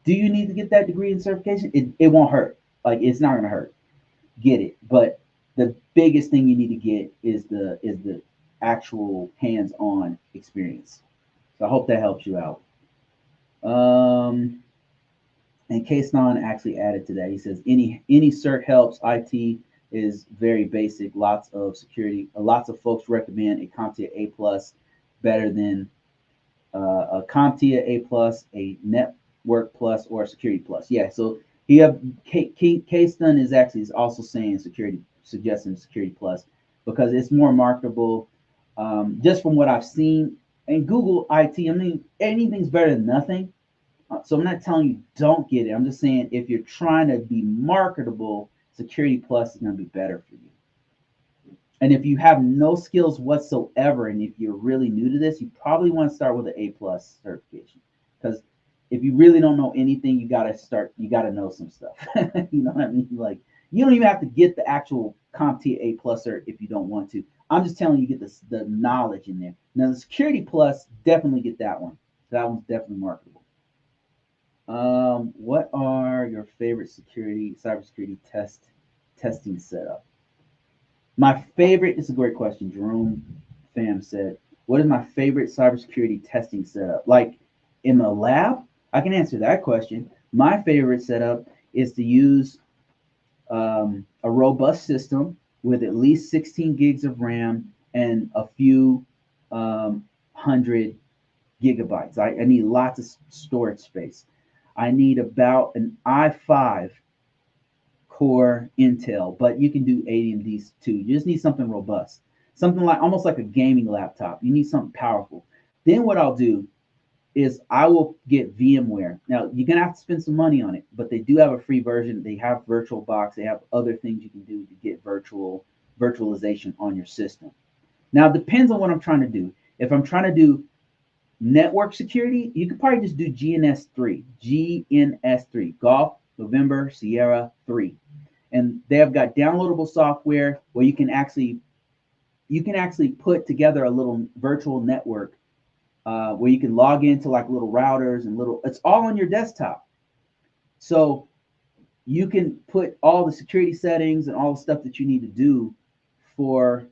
Do you need to get that degree and certification? It won't hurt. Like it's not gonna hurt. Get it. But the biggest thing you need to get is the actual hands-on experience. So I hope that helps you out. And Kason actually added to that. He says any cert helps. IT is very basic. Lots of security. Lots of folks recommend a CompTIA A plus better than a CompTIA A plus, a Network plus, or a Security plus. Yeah. So he have Kason is actually also saying security, suggesting Security plus because it's more marketable. Just from what I've seen and Google IT, I mean anything's better than nothing. So I'm not telling you don't get it. I'm just saying if you're trying to be marketable, Security Plus is going to be better for you. And if you have no skills whatsoever, and if you're really new to this, you probably want to start with an A plus certification. Because if you really don't know anything, you gotta start. You gotta know some stuff. You know what I mean? Like you don't even have to get the actual CompTIA A plus cert if you don't want to. I'm just telling you, get the knowledge in there. Now the Security Plus, definitely get that one. That one's definitely marketable. What are your favorite cybersecurity testing setup? My favorite is a great question. Jerome Pham said, "What is my favorite cybersecurity testing setup?" Like in the lab, I can answer that question. My favorite setup is to use a robust system with at least 16 gigs of RAM and a few hundred gigabytes. I need lots of storage space. I need about an i5 core Intel, but you can do AMDs too. You just need something robust, something like almost like a gaming laptop. You need something powerful. Then what I'll do is I will get VMware. Now you're gonna have to spend some money on it, but they do have a free version. They have VirtualBox. They have other things you can do to get virtualization on your system. Now it depends on what I'm trying to do. If I'm trying to do network security, you could probably just do GNS3, Golf, November, Sierra 3. And they have got downloadable software where you can actually put together a little virtual network where you can log into like little routers and it's all on your desktop. So you can put all the security settings and all the stuff that you need to do for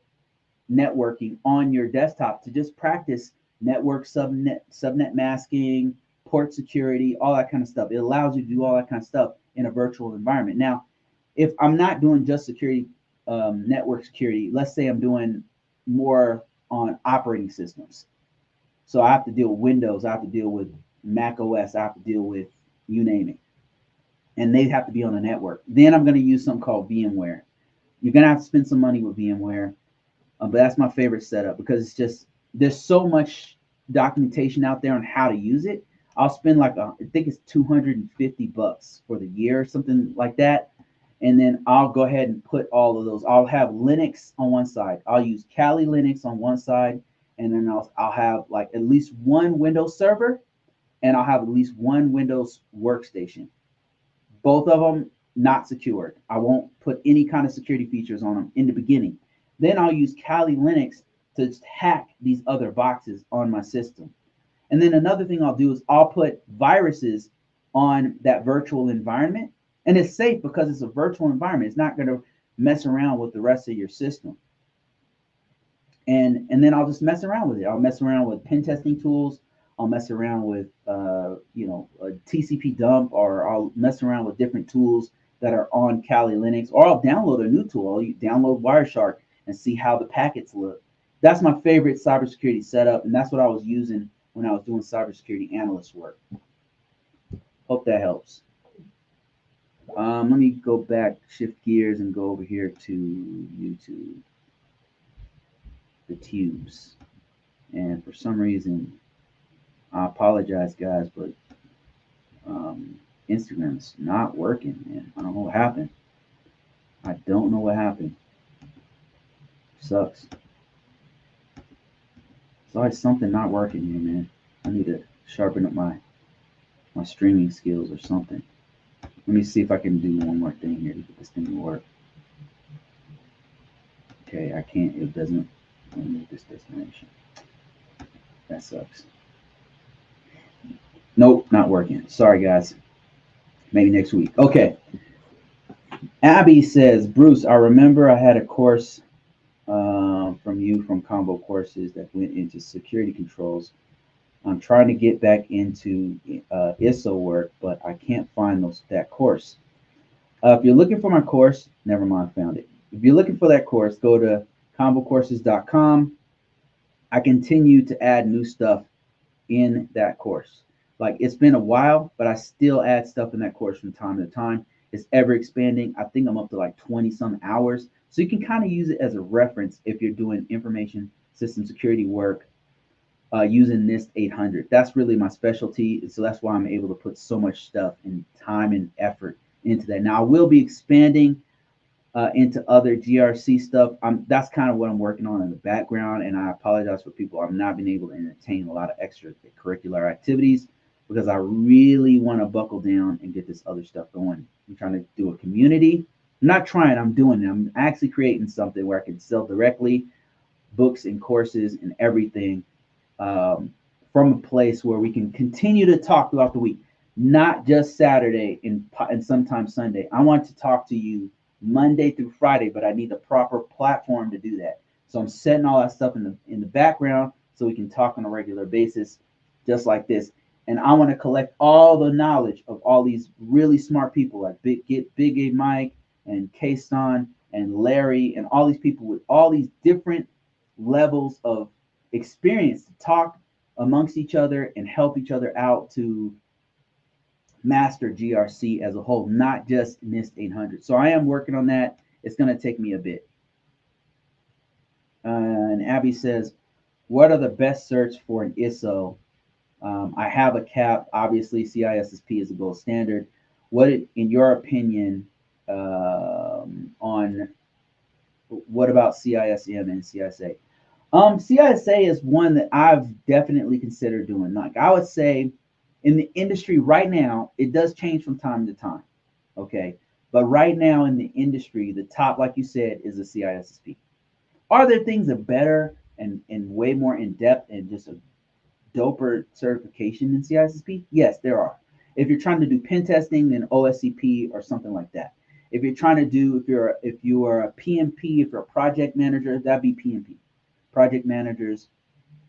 networking on your desktop to just practice network subnet masking, port security, all that kind of stuff. It allows you to do all that kind of stuff in a virtual environment. Now, if I'm not doing just security, network security, let's say I'm doing more on operating systems. So I have to deal with Windows, I have to deal with Mac OS, I have to deal with you name it. And they have to be on the network. Then I'm going to use something called VMware. You're going to have to spend some money with VMware. But that's my favorite setup because it's just there's so much documentation out there on how to use it. I'll spend I think it's $250 for the year or something like that. And then I'll go ahead and put all of those. I'll have Linux on one side. I'll use Kali Linux on one side. And then I'll have like at least one Windows server and I'll have at least one Windows workstation. Both of them, not secured. I won't put any kind of security features on them in the beginning. Then I'll use Kali Linux to hack these other boxes on my system. And then another thing I'll do is I'll put viruses on that virtual environment. And it's safe because it's a virtual environment. It's not going to mess around with the rest of your system. And then I'll just mess around with it. I'll mess around with pen testing tools. I'll mess around with a TCP dump, or I'll mess around with different tools that are on Kali Linux, or I'll download a new tool. I'll download Wireshark and see how the packets look. That's my favorite cybersecurity setup, and that's what I was using when I was doing cybersecurity analyst work. Hope that helps. Let me go back, shift gears, and go over here to YouTube, the tubes. And for some reason, I apologize, guys, but Instagram's not working, man. I don't know what happened. I don't know what happened. Sucks. It's always something not working here, man. I need to sharpen up my streaming skills or something. Let me see if I can do one more thing here to get this thing to work. Okay, I can't. It doesn't move this destination. That sucks. Nope, not working. Sorry, guys. Maybe next week. Okay. Abby says, Bruce, I remember I had a course from you from Convocourses that went into security controls. I'm trying to get back into ISO work, but I can't find that course. If you're looking for my course, never mind, found it. If you're looking for that course, go to convocourses.com. I continue to add new stuff in that course. Like, it's been a while, but I still add stuff in that course from time to time. It's ever expanding. I think I'm up to like 20 some hours. So you can kind of use it as a reference if you're doing information system security work using NIST 800. That's really my specialty. So that's why I'm able to put so much stuff and time and effort into that. Now I will be expanding into other GRC stuff. That's kind of what I'm working on in the background. And I apologize for people. I've not been able to entertain a lot of extracurricular activities because I really want to buckle down and get this other stuff going. I'm trying to do a community. I'm not trying, I'm doing it. I'm actually creating something where I can sell directly books and courses and everything from a place where we can continue to talk throughout the week, not just Saturday and sometimes Sunday. I want to talk to you Monday through Friday, but I need the proper platform to do that. So I'm setting all that stuff in the background so we can talk on a regular basis, just like this. And I want to collect all the knowledge of all these really smart people like Big A Mike and Kason and Larry and all these people with all these different levels of experience to talk amongst each other and help each other out to master GRC as a whole, not just NIST 800. So I am working on that. It's going to take me a bit. And Abby says, what are the best search for an ISO? I have a cap. Obviously, CISSP is a gold standard. What, in your opinion, on what about CISM and CISA? CISA is one that I've definitely considered doing. Like, I would say in the industry right now, it does change from time to time. Okay. But right now in the industry, the top, like you said, is the CISSP. Are there things that are better and way more in depth and just a doper certification than CISSP? Yes, there are. If you're trying to do pen testing, then OSCP or something like that. If you're trying to do, if you are a PMP, if you're a project manager, that'd be PMP. Project managers,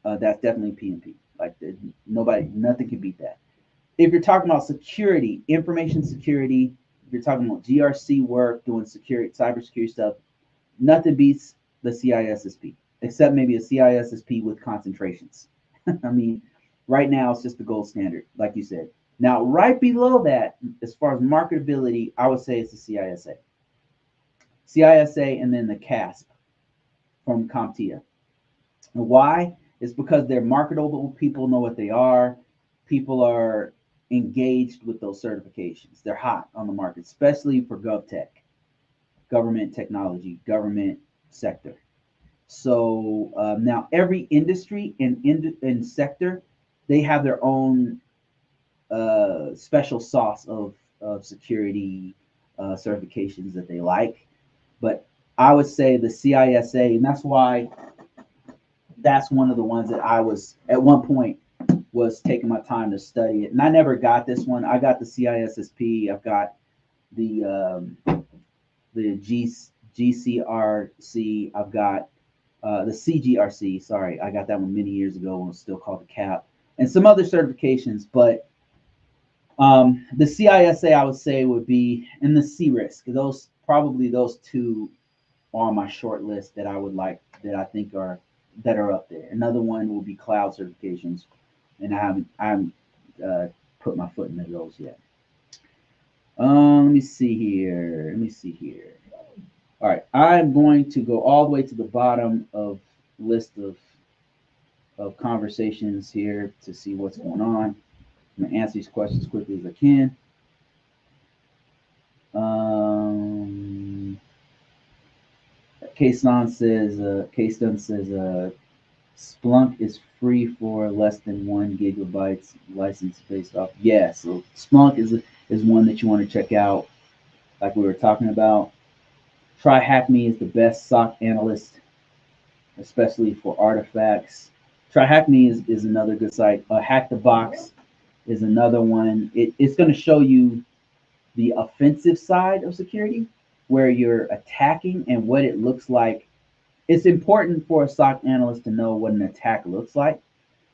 that's definitely PMP. Like, nothing can beat that. If you're talking about security, information security, if you're talking about GRC work, doing security, cybersecurity stuff, nothing beats the CISSP, except maybe a CISSP with concentrations. I mean, right now it's just the gold standard, like you said. Now, right below that, as far as marketability, I would say it's the CISA. CISA and then the CASP from CompTIA. And why? It's because they're marketable. People know what they are. People are engaged with those certifications. They're hot on the market, especially for GovTech, government technology, government sector. So now every industry and sector, they have their own special sauce of security certifications that they like. But I would say the CISA, and that's one of the ones that I was at one point was taking my time to study it. And I never got this one. I got the CISSP. I've got the GCRC. I've got the CGRC. Sorry, I got that one many years ago when it was still called the CAP, and some other certifications. But the CISA, I would say, would be, and the CRISC. Those two are on my short list that I would like, that I think are up there. Another one will be cloud certifications, and I haven't put my foot into those yet. Let me see here. All right, I'm going to go all the way to the bottom of list of conversations here to see what's going on. I'm gonna answer these questions as quickly as I can. K-Stun says Splunk is free for less than 1 GB license based off. Yeah, so Splunk is one that you want to check out, like we were talking about. Try Hack Me is the best SOC analyst, especially for artifacts. Try Hack Me is another good site. Hack the Box is another one. It's going to show you the offensive side of security, where you're attacking and what it looks like. It's important for a SOC analyst to know what an attack looks like,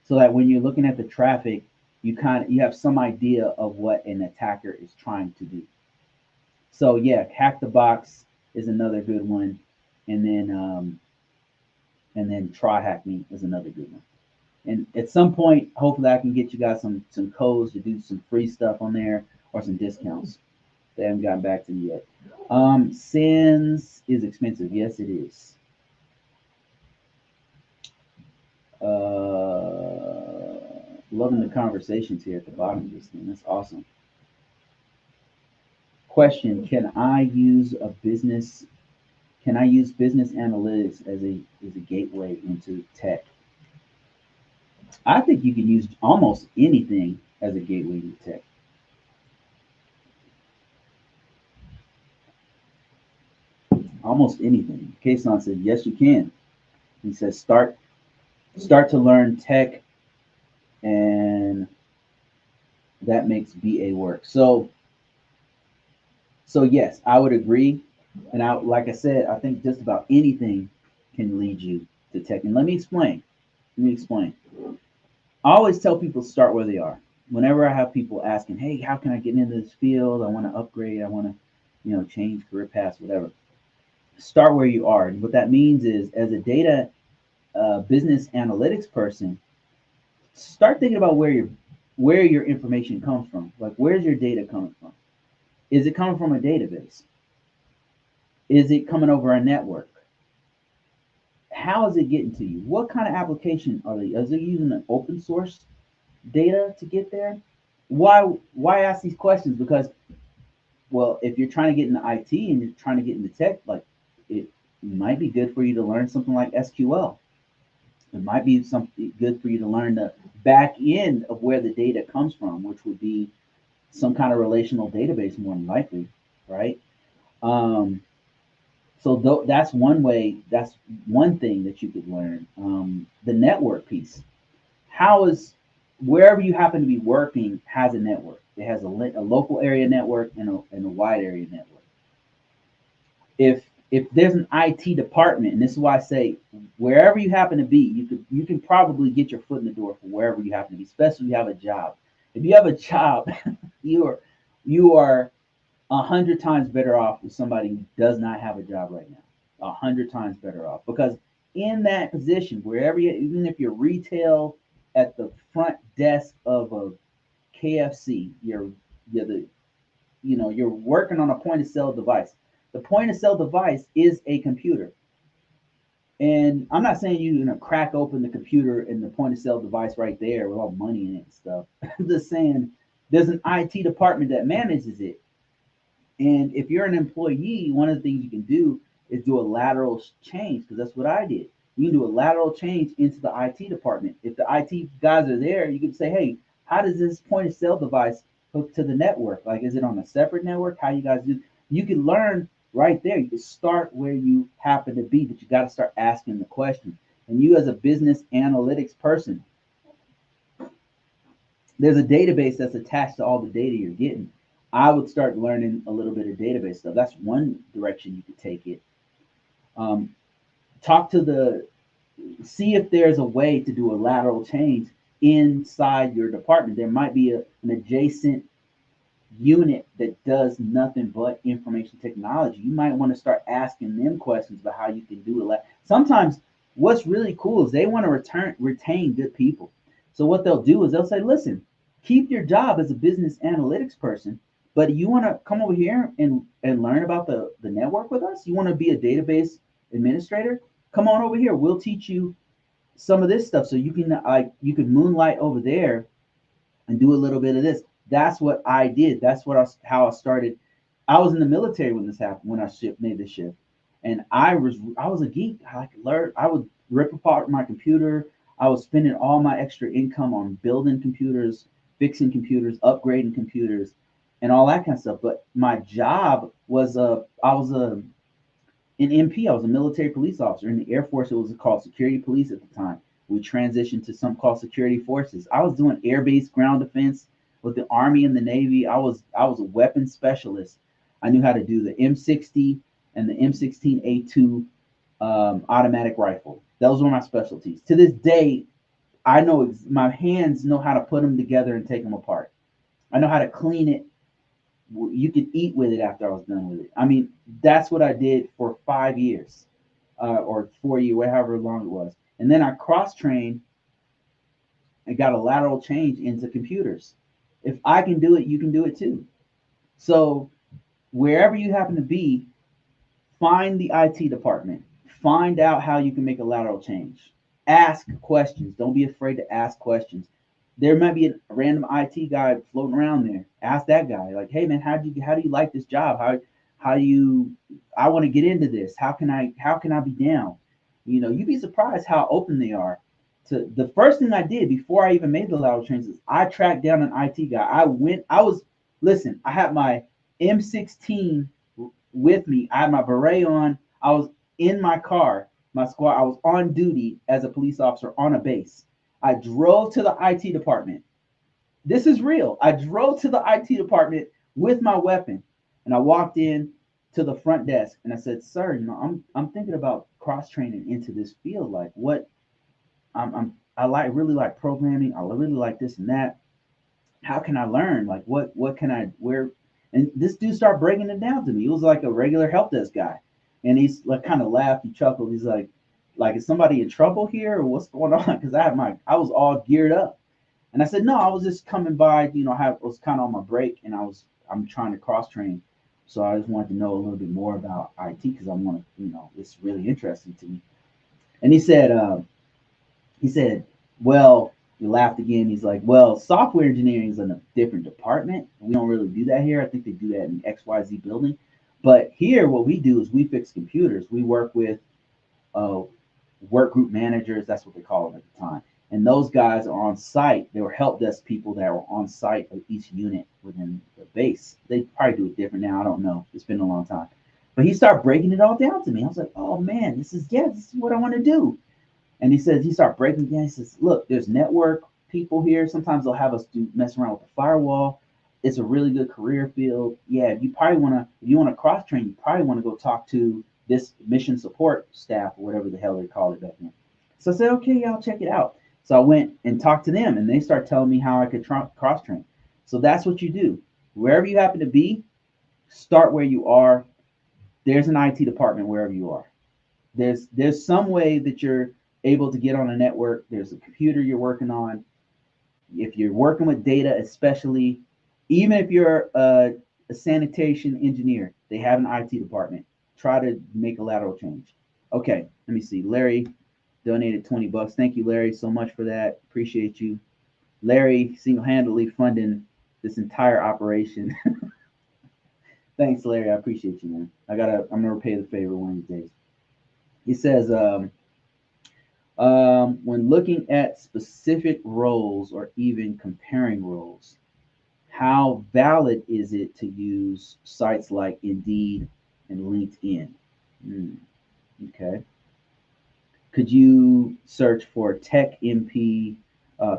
so that when you're looking at the traffic, you have some idea of what an attacker is trying to do. So yeah, Hack the Box is another good one, and then Try Hack Me is another good one. And at some point, hopefully, I can get you guys some codes to do some free stuff on there, or some discounts. They haven't gotten back to me yet. SINS is expensive. Yes, it is. Loving the conversations here at the bottom of this thing. That's awesome. Question: Can I use business analytics as a gateway into tech? I think you can use almost anything as a gateway to tech. Almost anything. Kason said, yes, you can. He says, start to learn tech, and that makes BA work. So yes, I would agree. And like I said, I think just about anything can lead you to tech. And let me explain. I always tell people to start where they are. Whenever I have people asking, hey, how can I get into this field? I want to upgrade. I want to, change career paths, whatever. Start where you are. And what that means is, as a data business analytics person, start thinking about where your information comes from. Like, where's your data coming from? Is it coming from a database? Is it coming over a network? How is it getting to you? What kind of application are they? Is it using an open source data to get there? Why ask these questions? Because, well, if you're trying to get into IT and you're trying to get into tech, like, it might be good for you to learn something like SQL. It might be something good for you to learn the back end of where the data comes from, which would be some kind of relational database, more than likely, right? So that's one way. That's one thing that you could learn. The network piece. Wherever you happen to be working has a network. It has a local area network and a wide area network. If there's an IT department, and this is why I say, wherever you happen to be, you can probably get your foot in the door for wherever you happen to be, especially if you have a job. If you have a job, you are 100 times better off with somebody who does not have a job right now. 100 times better off, because in that position, even if you're retail at the front desk of a KFC, you're working on a point of sale device. The point of sale device is a computer. And I'm not saying you're going to crack open the computer and the point of sale device right there with all money in it and stuff. I'm just saying there's an IT department that manages it. And if you're an employee, one of the things you can do is do a lateral change, because that's what I did. You can do a lateral change into the IT department. If the IT guys are there, you can say, hey, how does this point of sale device hook to the network? Like, is it on a separate network? How you guys do? You can learn right there. You can start where you happen to be, but you got to start asking the question. And you, as a business analytics person, there's a database that's attached to all the data you're getting. I would start learning a little bit of database stuff. That's one direction you could take it. Um, talk to the See if there's a way to do a lateral change inside your department. There might be an adjacent unit that does nothing but information technology. You might want to start asking them questions about how you can do it. Sometimes what's really cool is they want to retain good people. So what they'll do is they'll say, listen, keep your job as a business analytics person, but you want to come over here and learn about the network with us? You want to be a database administrator? Come on over here. We'll teach you some of this stuff so you can moonlight over there and do a little bit of this. That's what I did. That's how I started. I was in the military when this happened, when I made this shift, and I was a geek. I could learn. I would rip apart my computer. I was spending all my extra income on building computers, fixing computers, upgrading computers, and all that kind of stuff. But my job was I was an MP. I was a military police officer. In the Air Force, it was called security police at the time. We transitioned to something called security forces. I was doing air-based ground defense with the Army and the Navy. I was a weapons specialist. I knew how to do the M60 and the M16A2 automatic rifle. Those were my specialties. To this day, I know my hands know how to put them together and take them apart. I know how to clean it. You could eat with it after I was done with it. I mean, that's what I did for 5 years, or 4 years, whatever long it was. And then I cross trained and got a lateral change into computers. If I can do it, you can do it too. So wherever you happen to be, find the IT department. Find out how you can make a lateral change. Ask questions. Don't be afraid to ask questions. There might be a random IT guy floating around there. Ask that guy, like, hey man, how do you like this job? How you I want to get into this. How can I be down? You'd be surprised how open they are. The first thing I did before I even made the lateral change is I tracked down an IT guy. Listen, I had my M16 with me. I had my beret on. I was in my car, my squad. I was on duty as a police officer on a base. I drove to the IT department. This is real. I drove to the IT department with my weapon, and I walked in to the front desk and I said, "Sir, I'm thinking about cross training into this field. Like, what? Really like programming. I really like this and that. How can I learn? Like, what can I where?" And this dude started breaking it down to me. He was like a regular help desk guy, and he's like kind of laughed, he chuckled. He's like, is somebody in trouble here or what's going on? Because I was all geared up, and I said, no, I was just coming by. I was kind of on my break, and I'm trying to cross train, so I just wanted to know a little bit more about IT because I want to, it's really interesting to me. And he said, well, he laughed again. He's like, well, software engineering is in a different department. We don't really do that here. I think they do that in XYZ building. But here, what we do is we fix computers. We work with uh, work group managers. That's what they call them at the time. And those guys are on site. They were help desk people that were on site of each unit within the base. They probably do it different now. I don't know. It's been a long time. But he started breaking it all down to me. I was like, oh man, this is what I want to do. And he started breaking down. He says, look, there's network people here. Sometimes they'll have us mess around with the firewall. It's a really good career field. Yeah, if you want to cross train, you probably want to go talk to this mission support staff or whatever the hell they call it back then. So I said, okay, yeah, I'll check it out. So I went and talked to them, and they start telling me how I could cross train. So that's what you do. Wherever you happen to be, start where you are. There's an IT department wherever you are. There's some way that you're able to get on a network. There's a computer you're working on. If you're working with data, especially, even if you're a sanitation engineer, they have an IT department. Try to make a lateral change. Okay, let me see. Larry donated $20. Thank you, Larry, so much for that. Appreciate you. Larry single-handedly funding this entire operation. Thanks, Larry. I appreciate you, man. I'm gonna repay the favor one of these days. He says, when looking at specific roles or even comparing roles, How valid is it to use sites like Indeed and LinkedIn? Hmm, okay. Could you search for Tech MP,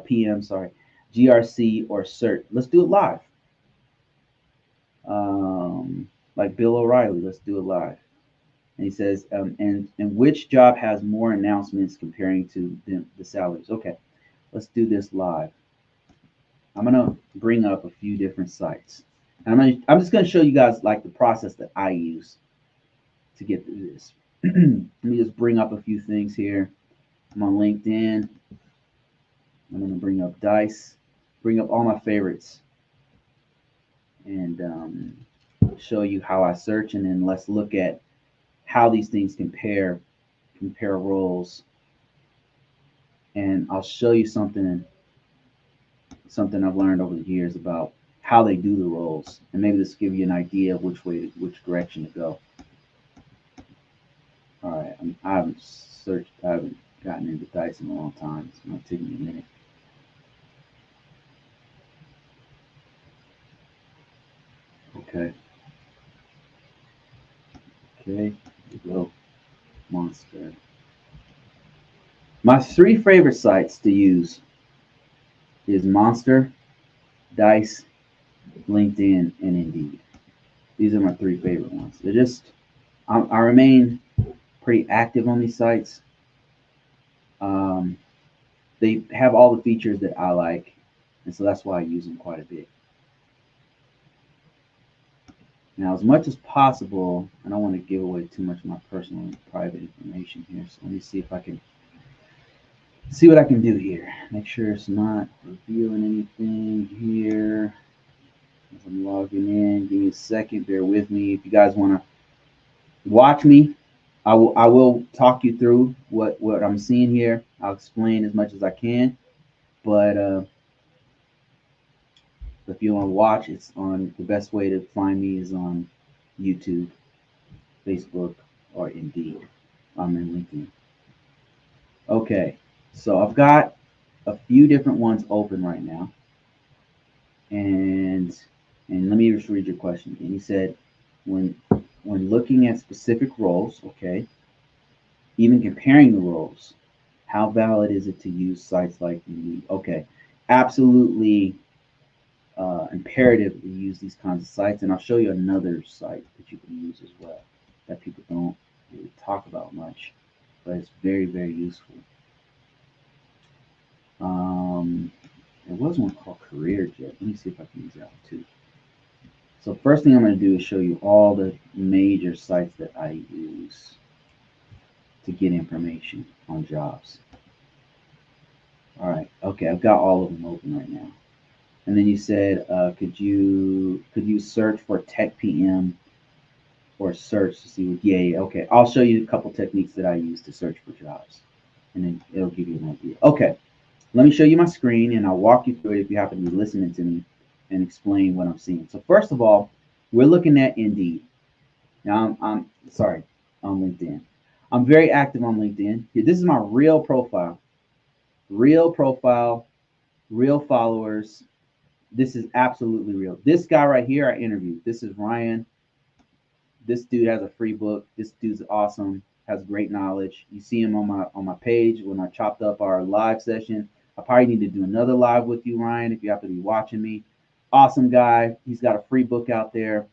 PM, sorry, GRC or CERT? Let's do it live. Like Bill O'Reilly, let's do it live. And he says, and which job has more announcements comparing to the salaries? Okay, let's do this live. I'm gonna bring up a few different sites. And I'm just gonna show you guys like the process that I use to get through this. Let me just bring up a few things here. I'm on LinkedIn. I'm gonna bring up Dice, bring up all my favorites, and show you how I search. And then let's look at how these things compare roles. And I'll show you something I've learned over the years about how they do the roles, and maybe this will give you an idea of which direction to go. All right, I haven't gotten into Dice in a long time. It's gonna take me a minute. Okay. Okay, here we go. Monster. My three favorite sites to use is Monster, Dice, LinkedIn, and Indeed. These are my three favorite ones. They're just I remain pretty active on these sites. Um, they have all the features that I like, and so that's why I use them quite a bit. Now, as much as possible, I don't want to give away too much of my personal and private information here. So let me see if I can see what I can do here. Make sure it's not revealing anything here. As I'm logging in, give me a second. Bear with me. If you guys want to watch me, I will talk you through what I'm seeing here. I'll explain as much as I can. But if you want to watch, it's on the best way to find me is on YouTube, Facebook, or Indeed. I'm in LinkedIn. Okay, so I've got a few different ones open right now, and let me just read your question. And he said, when looking at specific roles, okay, even comparing the roles, how valid is it to use sites like Indeed? Okay, absolutely imperative to use these kinds of sites, and I'll show you another site that you can use as well that people don't really talk about much, but it's very, very useful. There was one called CareerJet. Let me see if I can use that one too. So first thing I'm going to do is show you all the major sites that I use to get information on jobs. All right, okay, I've got all of them open right now. And then you said, could you search for Tech PM or search to see what? Yeah, okay. I'll show you a couple techniques that I use to search for jobs, and then it'll give you an idea. Okay, let me show you my screen, and I'll walk you through it if you happen to be listening to me and explain what I'm seeing. So first of all, we're looking at Indeed. Now I'm sorry, on LinkedIn. I'm very active on LinkedIn. This is my real profile. Real profile, real followers. This is absolutely real. This guy right here I interviewed. This is Ryan. This dude has a free book. This dude's awesome. Has great knowledge. You see him on my page when I chopped up our live session. I probably need to do another live with you, Ryan, if you happen to be watching me. Awesome guy. He's got a free book out there.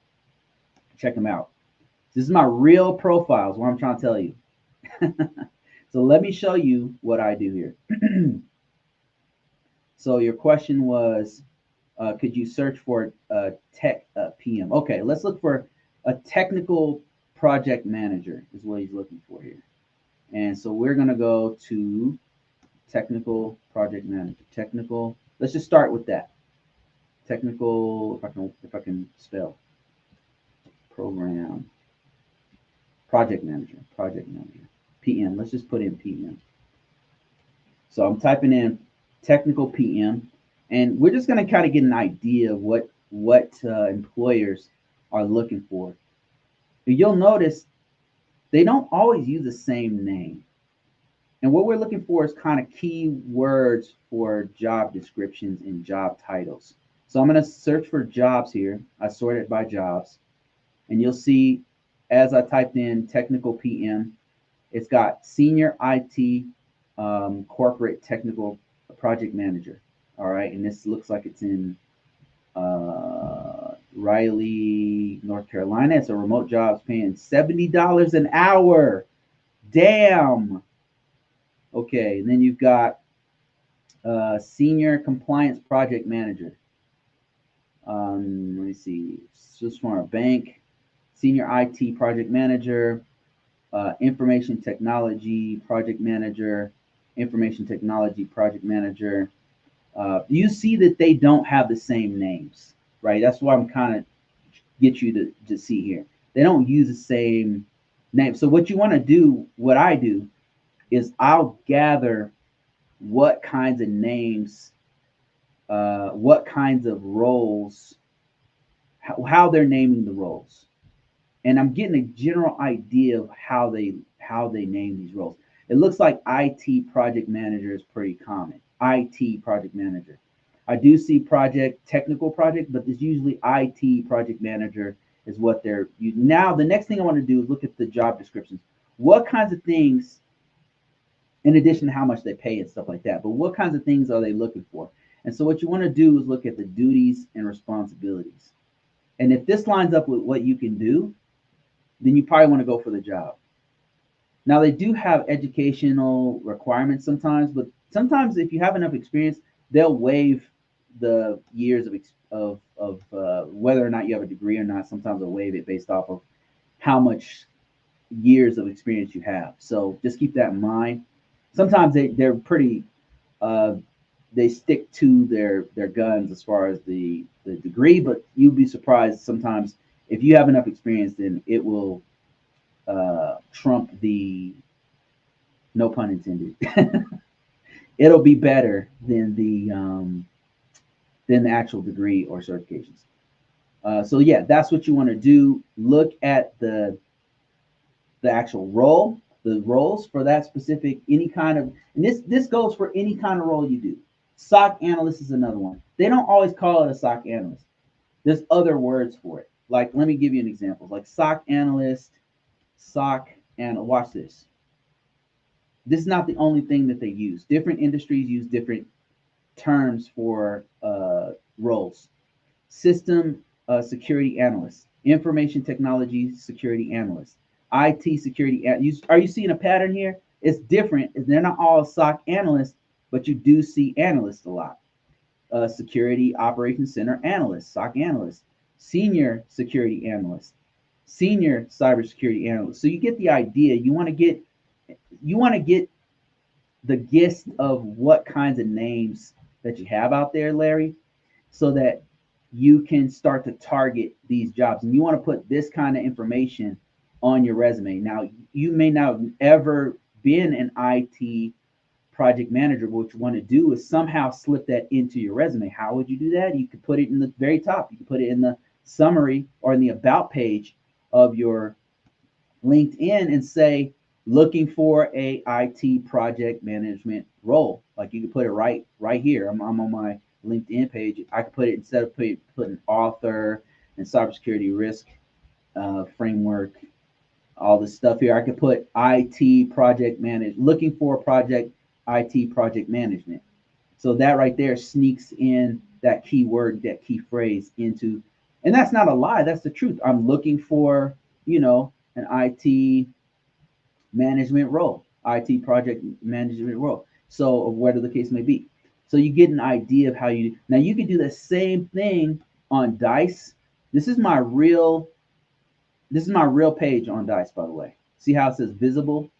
Check him out. This is my real profile, is what I'm trying to tell you. So let me show you what I do here. So your question was, could you search for tech PM? Okay, let's look for a technical project manager is what he's looking for here. And so we're going to go to technical project manager. Technical. Let's just start with that. Technical, if I can spell. Program. Project manager. PM. Let's just put in PM. So I'm typing in technical PM, and we're just going to kind of get an idea of what employers are looking for. You'll notice they don't always use the same name. And what we're looking for is kind of key words for job descriptions and job titles. So I'm going to search for jobs here. I sort it by jobs. And you'll see as I typed in technical PM, it's got senior IT corporate technical project manager. All right. And this looks like it's in Raleigh, North Carolina. It's a remote job. It's paying $70 an hour. Damn. Okay. And then you've got senior compliance project manager. Let me see. Just from a bank, senior IT project manager, information technology project manager, information technology project manager. You see that they don't have the same names, right? That's why I'm kind of get you to see here. They don't use the same name. So what you want to do, what I do, is I'll gather what kinds of names, what kinds of roles, how they're naming the roles, and I'm getting a general idea of how they name these roles. It looks like IT project manager is pretty common. IT project manager. I do see technical project, but it's usually IT project manager is what they're using. Now, the next thing I want to do is look at the job descriptions. What kinds of things, in addition to how much they pay and stuff like that, but what kinds of things are they looking for? And so what you want to do is look at the duties and responsibilities. And if this lines up with what you can do, then you probably want to go for the job. Now, they do have educational requirements sometimes, but sometimes if you have enough experience, they'll waive the years of whether or not you have a degree or not. Sometimes they'll waive it based off of how much years of experience you have. So just keep that in mind. Sometimes they're pretty they stick to their guns as far as the degree, but you'll be surprised sometimes if you have enough experience, then it will trump the, no pun intended. It'll be better than the actual degree or certifications. So yeah, that's what you want to do. Look at the actual role, the roles for that specific, any kind of, and this goes for any kind of role you do. SOC analyst is another one. They don't always call it a SOC analyst. There's other words for it. Like, let me give you an example. Like SOC analyst, watch this. This is not the only thing that they use. Different industries use different terms for roles. System security analyst, information technology security analyst, IT security. Are you seeing a pattern here? It's different. They're not all SOC analysts, but you do see analysts a lot. Security operations center analyst, SOC analyst, senior security analyst, senior cybersecurity analyst. So you get the idea. You want to get the gist of what kinds of names that you have out there, Larry, so that you can start to target these jobs. And you want to put this kind of information on your resume. Now, you may not have ever been an IT project manager, but what you want to do is somehow slip that into your resume. How would you do that? You could put it in the very top. You could put it in the summary or in the about page of your LinkedIn and say, looking for a IT project management role. Like you could put it right here. I'm on my LinkedIn page. I could put it, instead of putting author and cybersecurity risk framework, all this stuff here, I could put IT project manage, looking for IT project management. So that right there sneaks in that keyword, that key phrase into, and that's not a lie, that's the truth. I'm looking for, an IT management role, IT project management role. So, or whatever the case may be. So you get an idea of how you, now you can do the same thing on Dice. This is my real page on Dice, by the way. See how it says visible?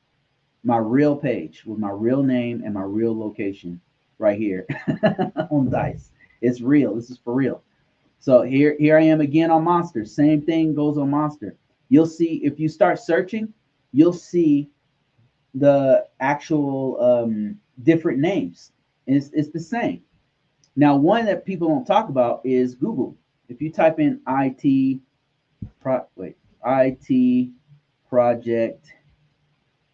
My real page with my real name and my real location right here on Dice. It's real. This is for real. So here I am again on Monster. Same thing goes on Monster. You'll see, if you start searching, you'll see the actual different names. And it's the same. Now, one that people don't talk about is Google. If you type in IT project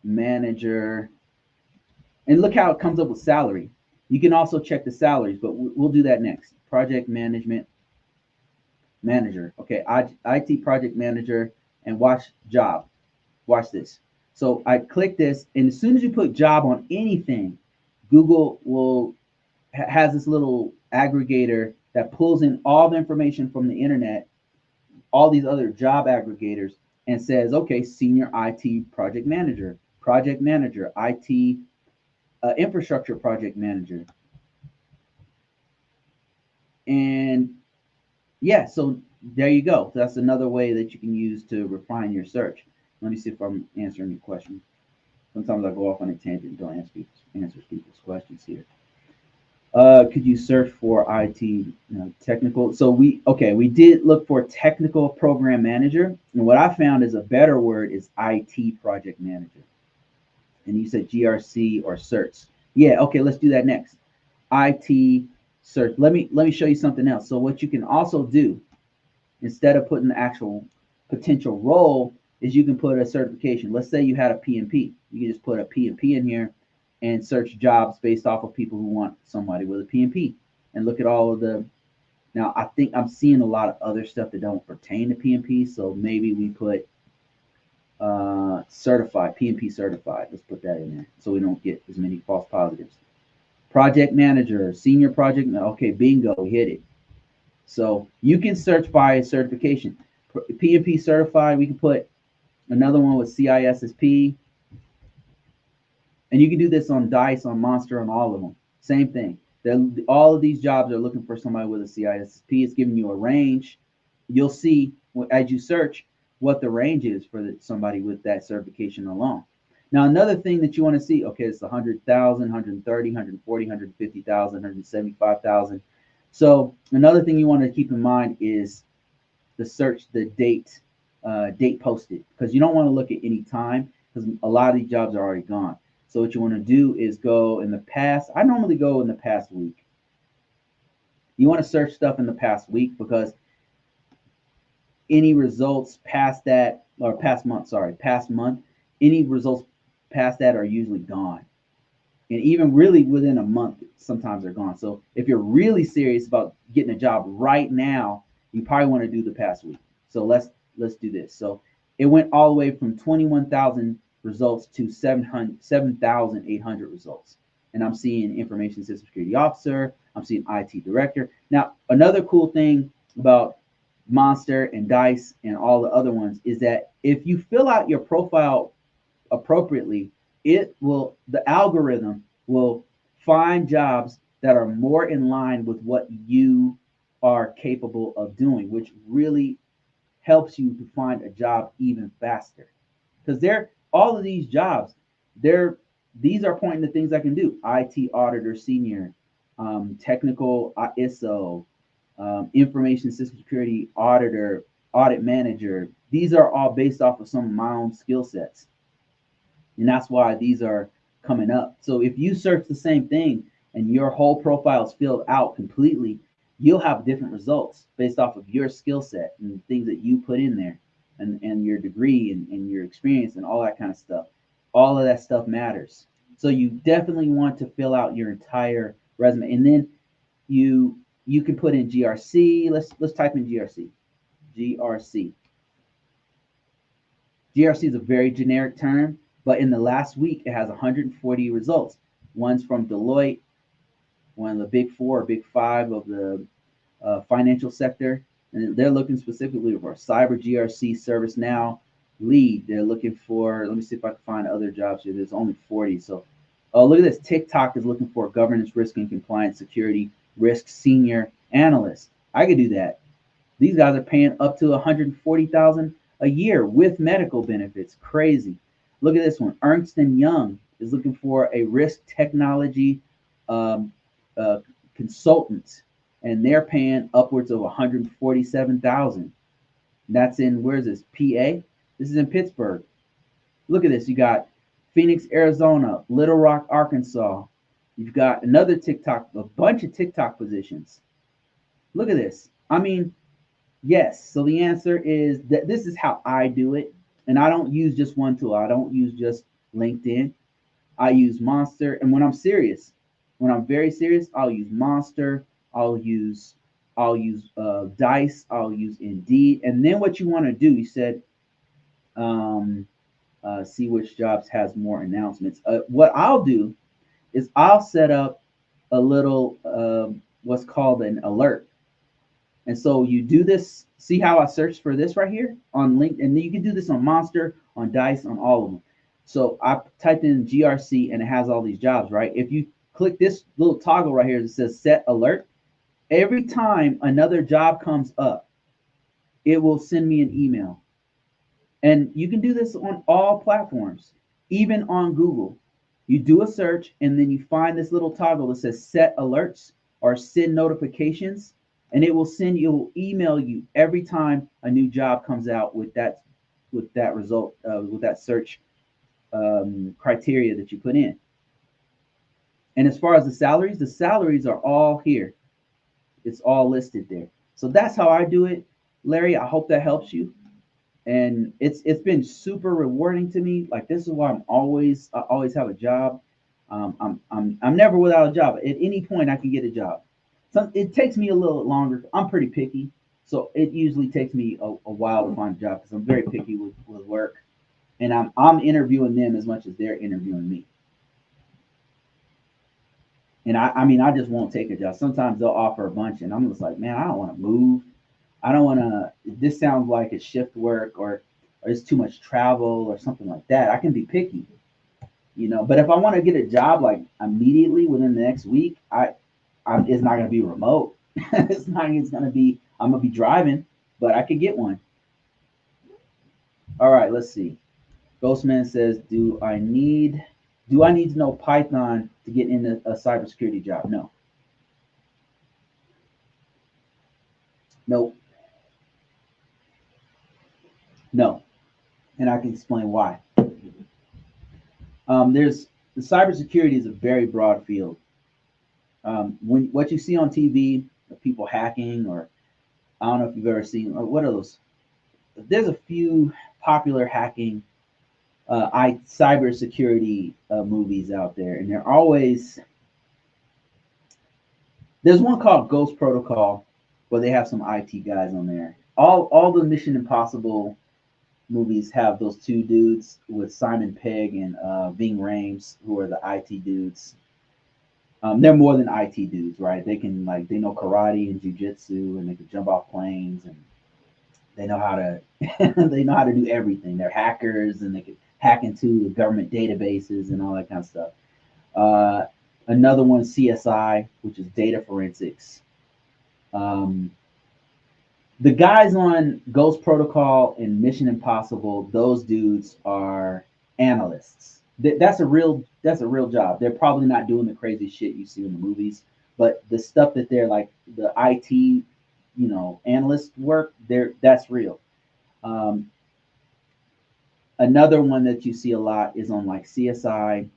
manager, and look how it comes up with salary. You can also check the salaries, but we'll do that next. project management manager. Okay, IT project manager, and watch job. Watch this. So I click this, and as soon as you put job on anything, Google will has this little aggregator that pulls in all the information from the internet, all these other job aggregators, and says, okay, senior IT project manager, IT infrastructure project manager, and yeah, so there you go. That's another way that you can use to refine your search. Let me see if I'm answering your question. Sometimes I go off on a tangent and don't answer people's questions here. Could you search for IT technical? So we did look for technical program manager, and what I found is a better word is IT project manager. And you said GRC or search. Yeah, okay, let's do that next. IT search. Let me show you something else. So what you can also do instead of putting the actual potential role is you can put a certification. Let's say you had a PMP. You can just put a PMP in here and search jobs based off of people who want somebody with a PMP and look at all of the. Now, I think I'm seeing a lot of other stuff that don't pertain to PMP, so maybe we put certified, PMP certified. Let's put that in there so we don't get as many false positives. Project manager, senior project. Okay, bingo, we hit it. So you can search by certification. PMP certified, we can put another one with CISSP. And you can do this on Dice, on Monster, on all of them. Same thing. All of these jobs are looking for somebody with a CISSP. It's giving you a range. You'll see as you search what the range is for somebody with that certification alone. Now, another thing that you want to see, okay, it's 100,000, 130, 140, 150,000, 175,000. So another thing you want to keep in mind is the search, the date posted, because you don't want to look at any time because a lot of these jobs are already gone. So what you want to do is go in the past. I normally go in the past week. You want to search stuff in the past week because any results past that, or past month, any results past that are usually gone. And even really within a month, sometimes they're gone. So if you're really serious about getting a job right now, you probably want to do the past week. So let's do this. So it went all the way from 21,000 results to 7,800 results. And I'm seeing information system security officer. I'm seeing IT director. Now, another cool thing about Monster and Dice and all the other ones is that if you fill out your profile appropriately, the algorithm will find jobs that are more in line with what you are capable of doing, which really helps you to find a job even faster. Because all of these jobs, these are pointing to things I can do: IT auditor, senior, technical ISO, information system security auditor, audit manager. These are all based off of some of my own skill sets, and that's why these are coming up. So if you search the same thing and your whole profile is filled out completely, you'll have different results based off of your skill set and things that you put in there, and your degree and your experience and all that kind of stuff. All of that stuff matters. So you definitely want to fill out your entire resume, and then you can put in GRC. Let's type in GRC. GRC. GRC is a very generic term, but in the last week it has 140 results. One's from Deloitte, one of the big four or big five of the financial sector, and they're looking specifically for a cyber GRC ServiceNow lead. They're looking for, let me see if I can find other jobs here. There's only 40. So, oh, look at this. TikTok is looking for governance, risk, and compliance security risk senior analyst. I could do that. These guys are paying up to 140,000 a year with medical benefits. Crazy. Look at this one. Ernst & Young is looking for a risk technology consultant, and they're paying upwards of 147,000. That's in, where is this? PA? This is in Pittsburgh. Look at this. You got Phoenix, Arizona, Little Rock, Arkansas. You've got another TikTok, a bunch of TikTok positions. Look at this. I mean, yes. So the answer is that this is how I do it. And I don't use just one tool. I don't use just LinkedIn. I use Monster. And when I'm serious, when I'm very serious, I'll use Monster. I'll use Dice, I'll use Indeed, and then what you want to do, you said, um, see which jobs has more announcements. What I'll do is I'll set up a little what's called an alert. And so you do this. See how I searched for this right here on LinkedIn? And you can do this on Monster, on Dice, on all of them. So I typed in GRC and it has all these jobs, right? If you click this little toggle right here that says set alert, every time another job comes up, it will send me an email. And you can do this on all platforms, even on Google. You do a search and then you find this little toggle that says set alerts or send notifications, and it will email you every time a new job comes out with that result, with that search criteria that you put in. And as far as the salaries are all here. It's all listed there. So that's how I do it, Larry. I hope that helps you. And it's been super rewarding to me. Like, this is why I always have a job. I'm never without a job. At any point I can get a job. So it takes me a little longer. I'm pretty picky, so it usually takes me a while to find a job because I'm very picky with work, and I'm interviewing them as much as they're interviewing me. And I mean, I just won't take a job. Sometimes they'll offer a bunch, and I'm just like, man, I don't want to move. I don't want to. This sounds like it's shift work or it's too much travel or something like that. I can be picky, But if I want to get a job like immediately within the next week, it's not going to be remote. It's going to be. I'm going to be driving, but I could get one. All right, let's see. Ghostman says, "Do I need to know Python to get into a cybersecurity job?" No. Nope. No. And I can explain why. There's the cybersecurity is a very broad field. When what you see on TV, people hacking, or I don't know if you've ever seen, or what are those? There's a few popular hacking, cybersecurity movies out there, and there's one called Ghost Protocol, where they have some IT guys on there. All the Mission Impossible movies have those two dudes with Simon Pegg and Ving Rhames, who are the IT dudes. They're more than IT dudes, right? They know karate and jujitsu, and they can jump off planes, and they know how to they know how to do everything. They're hackers, and they can hack into the government databases and all that kind of stuff. Another one, CSI, which is data forensics. The guys on Ghost Protocol and Mission Impossible, those dudes are analysts. That's a real job. They're probably not doing the crazy shit you see in the movies, but the stuff that they're like the IT, analyst work, that's real. Another one that you see a lot is on like CSI,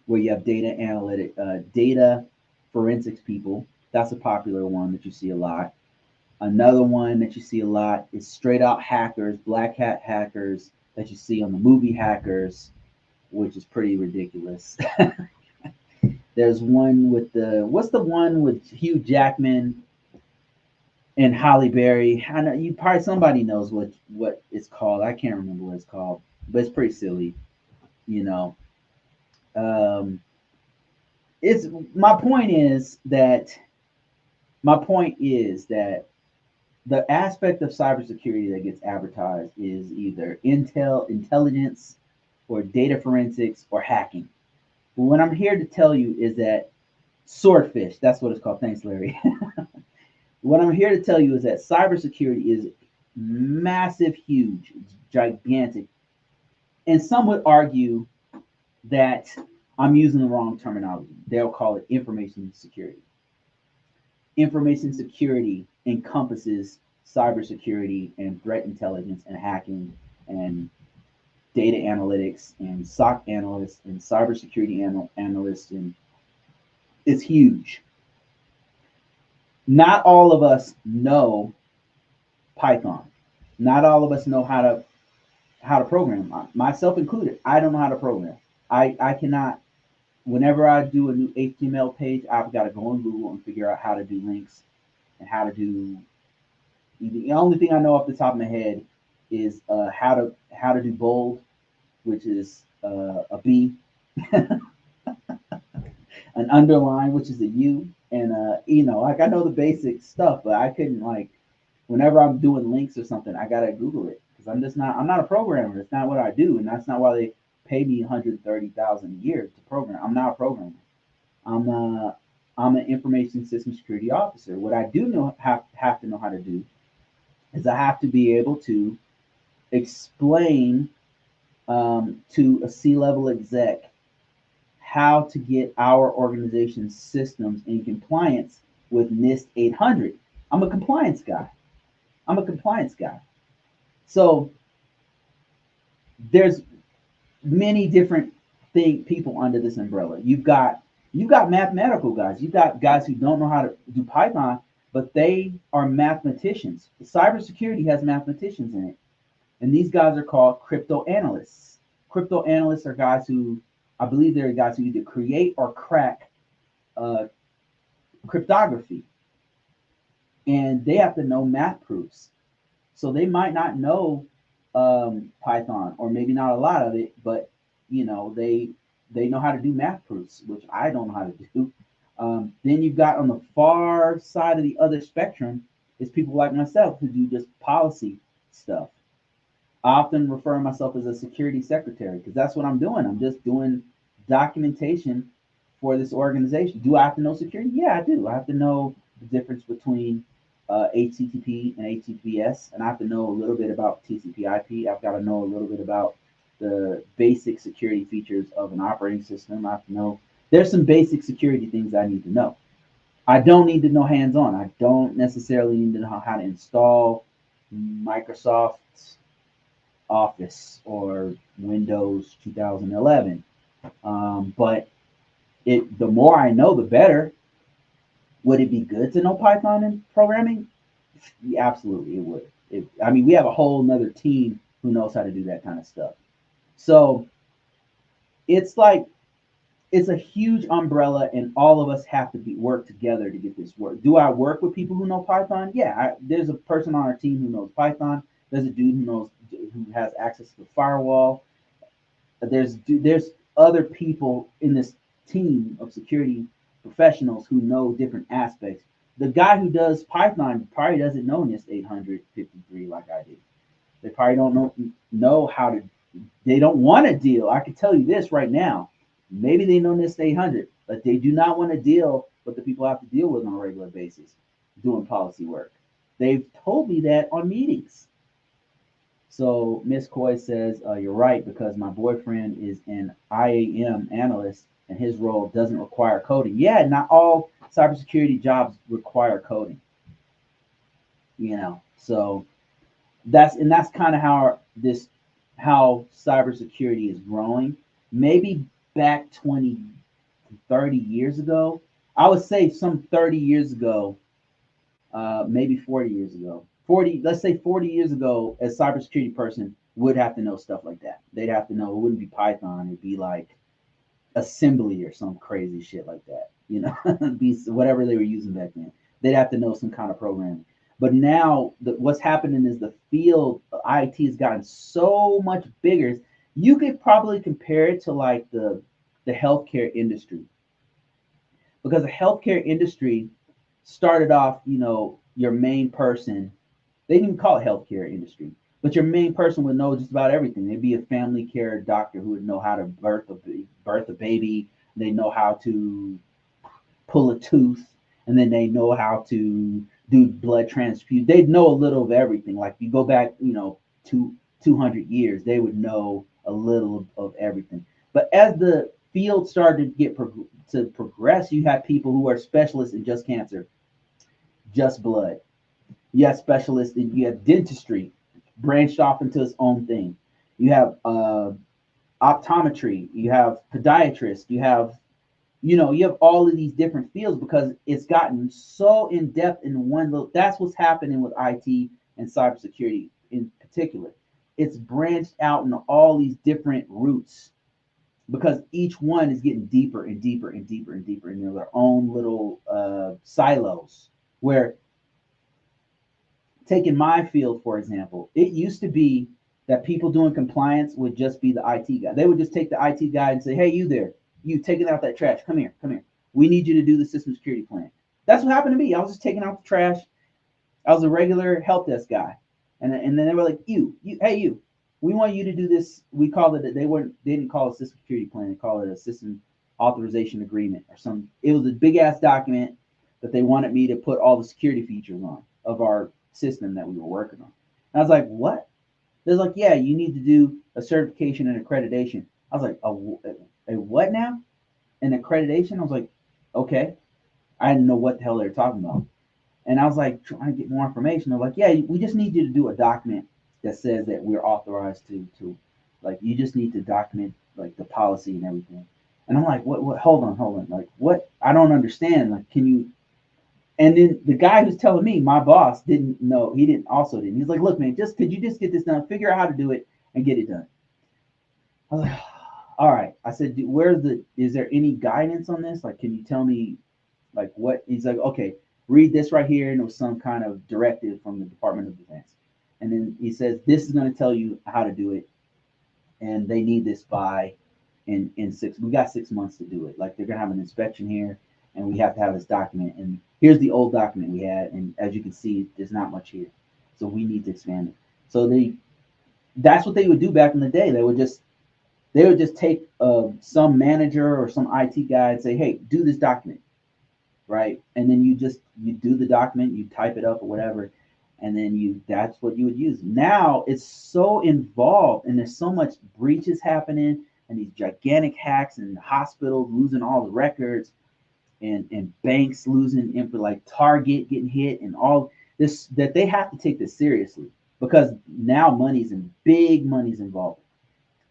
where you have data forensics people. That's a popular one that you see a lot. Another one that you see a lot is straight out hackers, black hat hackers that you see on the movie Hackers, which is pretty ridiculous. There's one with what's the one with Hugh Jackman and Halle Berry? I know somebody knows what it's called. I can't remember what it's called, but it's pretty silly, you know. It's my point is that the aspect of cybersecurity that gets advertised is either intelligence, or data forensics, or hacking. But what I'm here to tell you is that swordfish, that's what it's called. Thanks, Larry. What I'm here to tell you is that cybersecurity is massive, huge, gigantic. And some would argue that I'm using the wrong terminology. They'll call it information security. Information security encompasses cybersecurity and threat intelligence and hacking and data analytics and SOC analysts and cybersecurity analysts, and it's huge. Not all of us know Python. Not all of us know how to program, myself included. I don't know how to program. I cannot whenever I do a new HTML page, I've got to go on Google and figure out how to do links and how to do. The only thing I know off the top of my head is how to do bold, which is a B, an underline, which is a U, and like I know the basic stuff, but I couldn't like whenever I'm doing links or something, I gotta Google it because I'm not a programmer. It's not what I do, and that's not why they pay me 130,000 a year to program. I'm not a programmer. I'm a I'm an information system security officer. What I do know have to know how to do is I have to be able to explain to a C-level exec how to get our organization's systems in compliance with NIST 800. I'm a compliance guy. I'm a compliance guy. So there's many different people under this umbrella. You've got mathematical guys. You've got guys who don't know how to do Python, but they are mathematicians. Cybersecurity has mathematicians in it, and these guys are called crypto analysts. Crypto analysts are guys who, I believe, they're guys who either create or crack uh, cryptography, and they have to know math proofs. So they might not know Python or maybe not a lot of it, but they know how to do math proofs, which I don't know how to do. Then you've got on the far side of the other spectrum is people like myself who do just policy stuff. I often refer to myself as a security secretary because that's what I'm doing. I'm just doing documentation for this organization. Do I have to know security? Yeah, I do. I have to know the difference between HTTP and HTTPS, and I have to know a little bit about TCP/IP. I've got to know a little bit about the basic security features of an operating system. I have to know there's some basic security things I need to know. I don't need to know hands-on. I don't necessarily need to know how to install Microsoft's Office or Windows 2011. But the more I know, the better. Would it be good to know Python and programming? Yeah, absolutely, it would. I mean, we have a whole nother team who knows how to do that kind of stuff. So it's like it's a huge umbrella, and all of us have to work together to get this work. Do I work with people who know Python? Yeah, there's a person on our team who knows Python. There's a dude who has access to the firewall. There's other people in this team of security professionals who know different aspects. The guy who does Python probably doesn't know NIST 853 like I do. They probably don't know how to. They don't want to deal. I can tell you this right now. Maybe they know NIST 800, but they do not want to deal with the people I have to deal with on a regular basis doing policy work. They've told me that on meetings. So Miss Coy says, you're right, because my boyfriend is an IAM analyst and his role doesn't require coding. Yeah, not all cybersecurity jobs require coding. So that's kind of how cybersecurity is growing. Maybe back 20, 30 years ago, I would say some 30 years ago, maybe 40 years ago. Let's say 40 years ago, a cybersecurity person would have to know stuff like that. They'd have to know it wouldn't be Python, it'd be like assembly or some crazy shit like that. Be whatever they were using back then. They'd have to know some kind of programming. But now what's happening is the field of IT has gotten so much bigger. You could probably compare it to like the healthcare industry, because the healthcare industry started off, your main person. They didn't even call it healthcare industry, but your main person would know just about everything. They'd be a family care doctor who would know how to birth a baby. They know how to pull a tooth, and then they know how to do blood transfusion. They'd know a little of everything. Like you go back, to 200 years, they would know a little of everything. But as the field started to progress, you had people who are specialists in just cancer, just blood. You have specialists you have dentistry, branched off into its own thing. You have optometry, you have podiatrists, you have all of these different fields because it's gotten so in depth in one little. That's what's happening with IT and cybersecurity in particular. It's branched out into all these different routes. because each one is getting deeper and deeper and deeper and deeper in their own little silos. Where, taking my field, for example, it used to be that people doing compliance would just be the IT guy. They would just take the IT guy and say, hey, you there, you taking out that trash, come here, come here. We need you to do the system security plan. That's what happened to me. I was just taking out the trash. I was a regular help desk guy. And then they were like, hey, you, we want you to do this. We called it, they didn't call it a system security plan. They called it a system authorization agreement or something. It was a big ass document that they wanted me to put all the security features on of our system that we were working on. And I was like, what? They're like, yeah, you need to do a certification and accreditation. I was like, a what now? An accreditation? I was like, okay. I didn't know what the hell they were talking about. And I was like, trying to get more information. They're like, yeah, we just need you to do a document that says that we're authorized to like, you just need to document like the policy and everything. And I'm like, what, hold on. Like, what? I don't understand. Like, can you? And then the guy who's telling me, my boss, didn't know. He didn't. He's like, look, man, could you just get this done? Figure out how to do it and get it done. I was like, all right. I said, is there any guidance on this? Like, can you tell me, like, what? He's like, okay, read this right here. And it was some kind of directive from the Department of Defense. And then he says, this is going to tell you how to do it. And they need this by in we got 6 months to do it. Like, they're going to have an inspection here, and we have to have this document. And here's the old document we had. And as you can see, there's not much here. So we need to expand it. So that's what they would do back in the day. They would just take some manager or some IT guy and say, hey, do this document, right? And then you do the document, you type it up or whatever, and then that's what you would use. Now it's so involved, and there's so much breaches happening, and these gigantic hacks, and hospitals losing all the records, and banks losing, and like Target getting hit, and all this, that they have to take this seriously, because now big money's involved.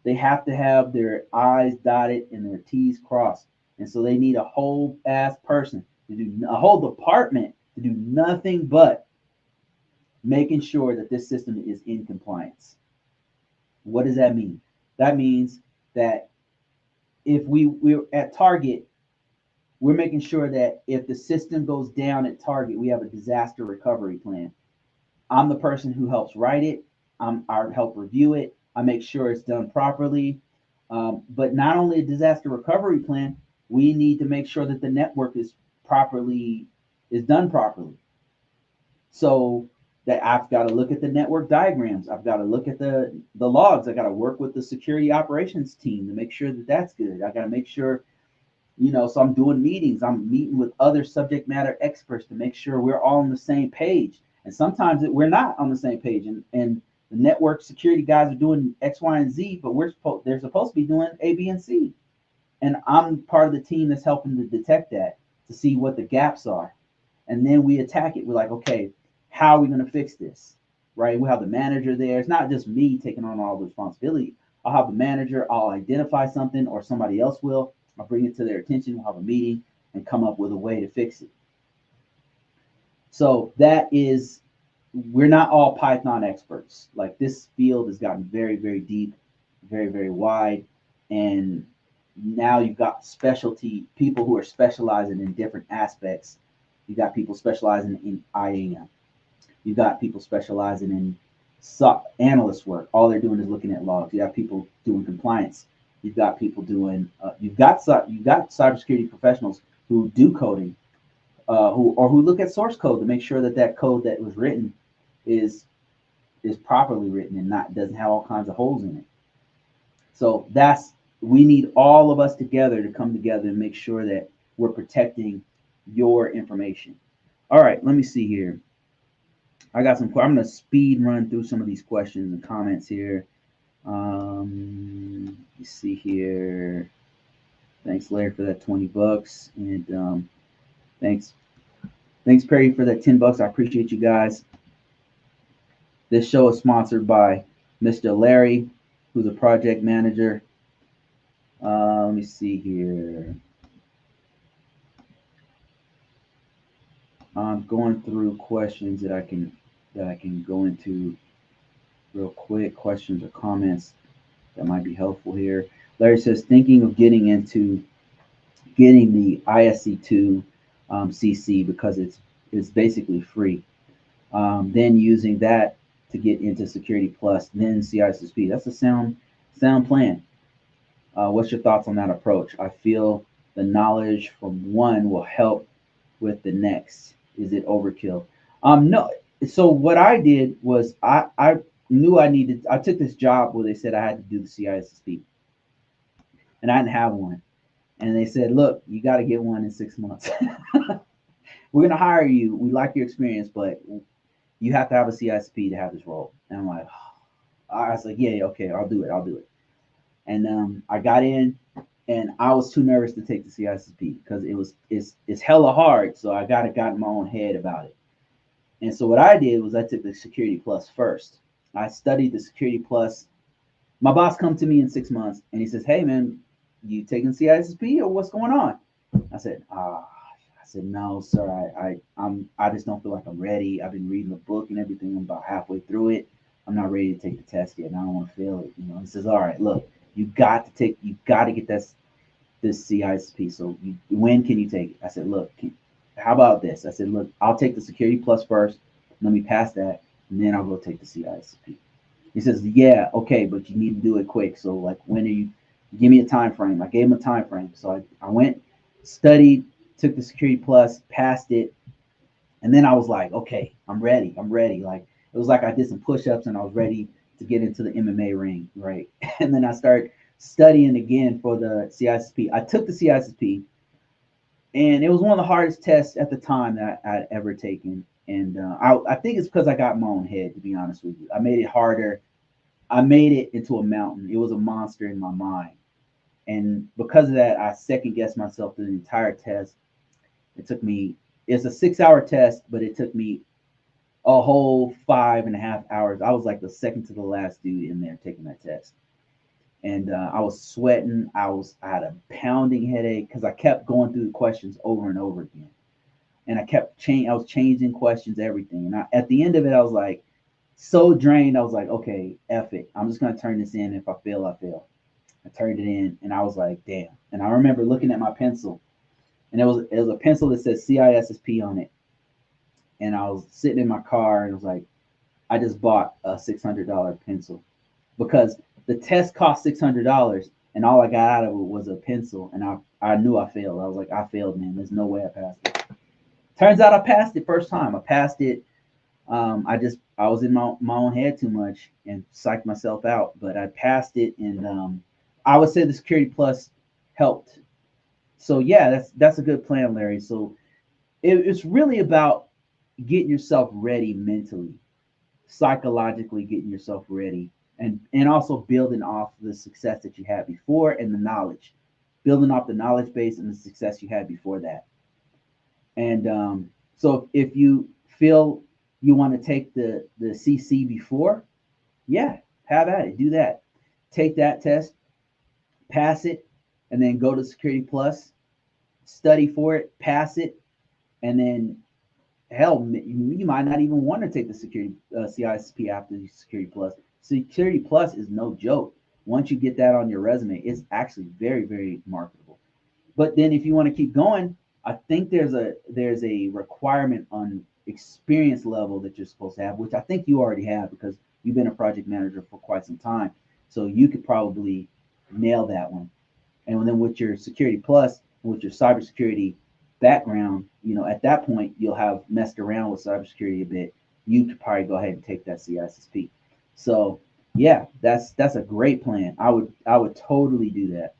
They have to have their I's dotted and their T's crossed. And so they need a whole ass person to do, a whole department to do nothing but making sure that this system is in compliance. What does that mean? That means that if we're at Target, we're making sure that if the system goes down at Target, we have a disaster recovery plan. I'm the person who helps write it. I help review it. I make sure it's done properly. But not only a disaster recovery plan, we need to make sure that the network is done properly. So that I've got to look at the network diagrams. I've got to look at the logs. I got to work with the security operations team to make sure that that's good. I got to make sure, so I'm doing meetings. I'm meeting with other subject matter experts to make sure we're all on the same page. And sometimes we're not on the same page. And the network security guys are doing X, Y, and Z, but they're supposed to be doing A, B, and C. And I'm part of the team that's helping to detect that, to see what the gaps are. And then we attack it. We're like, okay, how are we going to fix this? Right? We have the manager there. It's not just me taking on all the responsibility. I'll have the manager. I'll identify something, or somebody else will. I'll bring it to their attention. We'll have a meeting and come up with a way to fix it. So we're not all Python experts. Like, this field has gotten very, very deep, very, very wide. And now you've got specialty people who are specializing in different aspects. You got people specializing in IAM. You got people specializing in analyst work. All they're doing is looking at logs. You have people doing compliance. You've got people doing. You've got cybersecurity professionals who do coding, who look at source code to make sure that code that was written is properly written and doesn't have all kinds of holes in it. So we need all of us together to come together and make sure that we're protecting your information. All right, let me see here. I'm going to speed run through some of these questions and comments here. You see here. Thanks, Larry, for that $20, and thanks Perry, for that $10. I appreciate you guys. This show is sponsored by Mr. Larry, who's a project manager. Let me see here. I'm going through questions that I can go into real quick. Questions or comments that might be helpful here. Larry says, thinking of getting the ISC2 CC because it's basically free. Then using that to get into Security Plus, then CISSP. That's a sound plan. What's your thoughts on that approach? I feel the knowledge from one will help with the next. Is it overkill? No. So what I did was I knew I took this job where they said I had to do the CISSP, and I didn't have one. And they said, look, you got to get one in 6 months. We're going to hire you. We like your experience, but you have to have a CISP to have this role. And I'm like, oh. I was like, yeah, okay, I'll do it. And I got in, and I was too nervous to take the CISP because it's hella hard. So I got in my own head about it. And so what I did was I took the Security Plus first. I studied the Security Plus. My boss come to me in 6 months, and he says, hey, man, you taking CISP or what's going on? I said, no, sir. I just don't feel like I'm ready. I've been reading the book and everything. I'm about halfway through it. I'm not ready to take the test yet, and I don't want to fail it. He says, all right, look, you got to get this CISP. So when can you take it? I said, look, how about this? I said, look, I'll take the Security Plus first. Let me pass that, and then I'll go take the CISP. He says, yeah, okay, but you need to do it quick. So like, when are you? Give me a time frame. I gave him a time frame. So I went, studied, took the Security Plus, passed it, and then I was like, okay, I'm ready. Like, it was like I did some push-ups and I was ready to get into the MMA ring, right? And then I started studying again for the CISP. I took the CISP, and it was one of the hardest tests at the time that I'd ever taken. And I think it's because I got in my own head, to be honest with you. I made it harder. I made it into a mountain. It was a monster in my mind. And because of that, I second-guessed myself through the entire test. It's a 6-hour test, but it took me a whole 5.5 hours. I was like the second to the last dude in there taking that test. And I was sweating. I had a pounding headache because I kept going through the questions over and over again. And I was changing questions, everything. And at the end of it, I was like, so drained. I was like, okay, F it. I'm just going to turn this in. If I fail, I fail. I turned it in, and I was like, damn. And I remember looking at my pencil, and it was a pencil that says CISSP on it. And I was sitting in my car, and it was like, I just bought a $600 pencil because the test cost $600, and all I got out of it was a pencil. And I knew I failed. I was like, I failed, man. There's no way I passed it. Turns out I passed it first time. I passed it. I was in my own head too much and psyched myself out, but I passed it, and I would say the Security Plus helped. So yeah, that's a good plan, Larry. So it's really about getting yourself ready mentally, psychologically getting yourself ready, and also building off the success that you had before and the knowledge, building off the knowledge base and the success you had before that. And so if you feel you want to take the CC before, yeah, have at it. Do that. Take that test, pass it, and then go to Security Plus, study for it, pass it, and then hell, you might not even want to take the Security CISP after the Security Plus. Security Plus is no joke. Once you get that on your resume, it's actually very, very marketable. But then if you want to keep going, I think there's a requirement on experience level that you're supposed to have, which I think you already have because you've been a project manager for quite some time. So you could probably nail that one. And then with your Security Plus and with your cybersecurity background, at that point you'll have messed around with cybersecurity a bit. You could probably go ahead and take that CISSP. So yeah, that's a great plan. I would totally do that.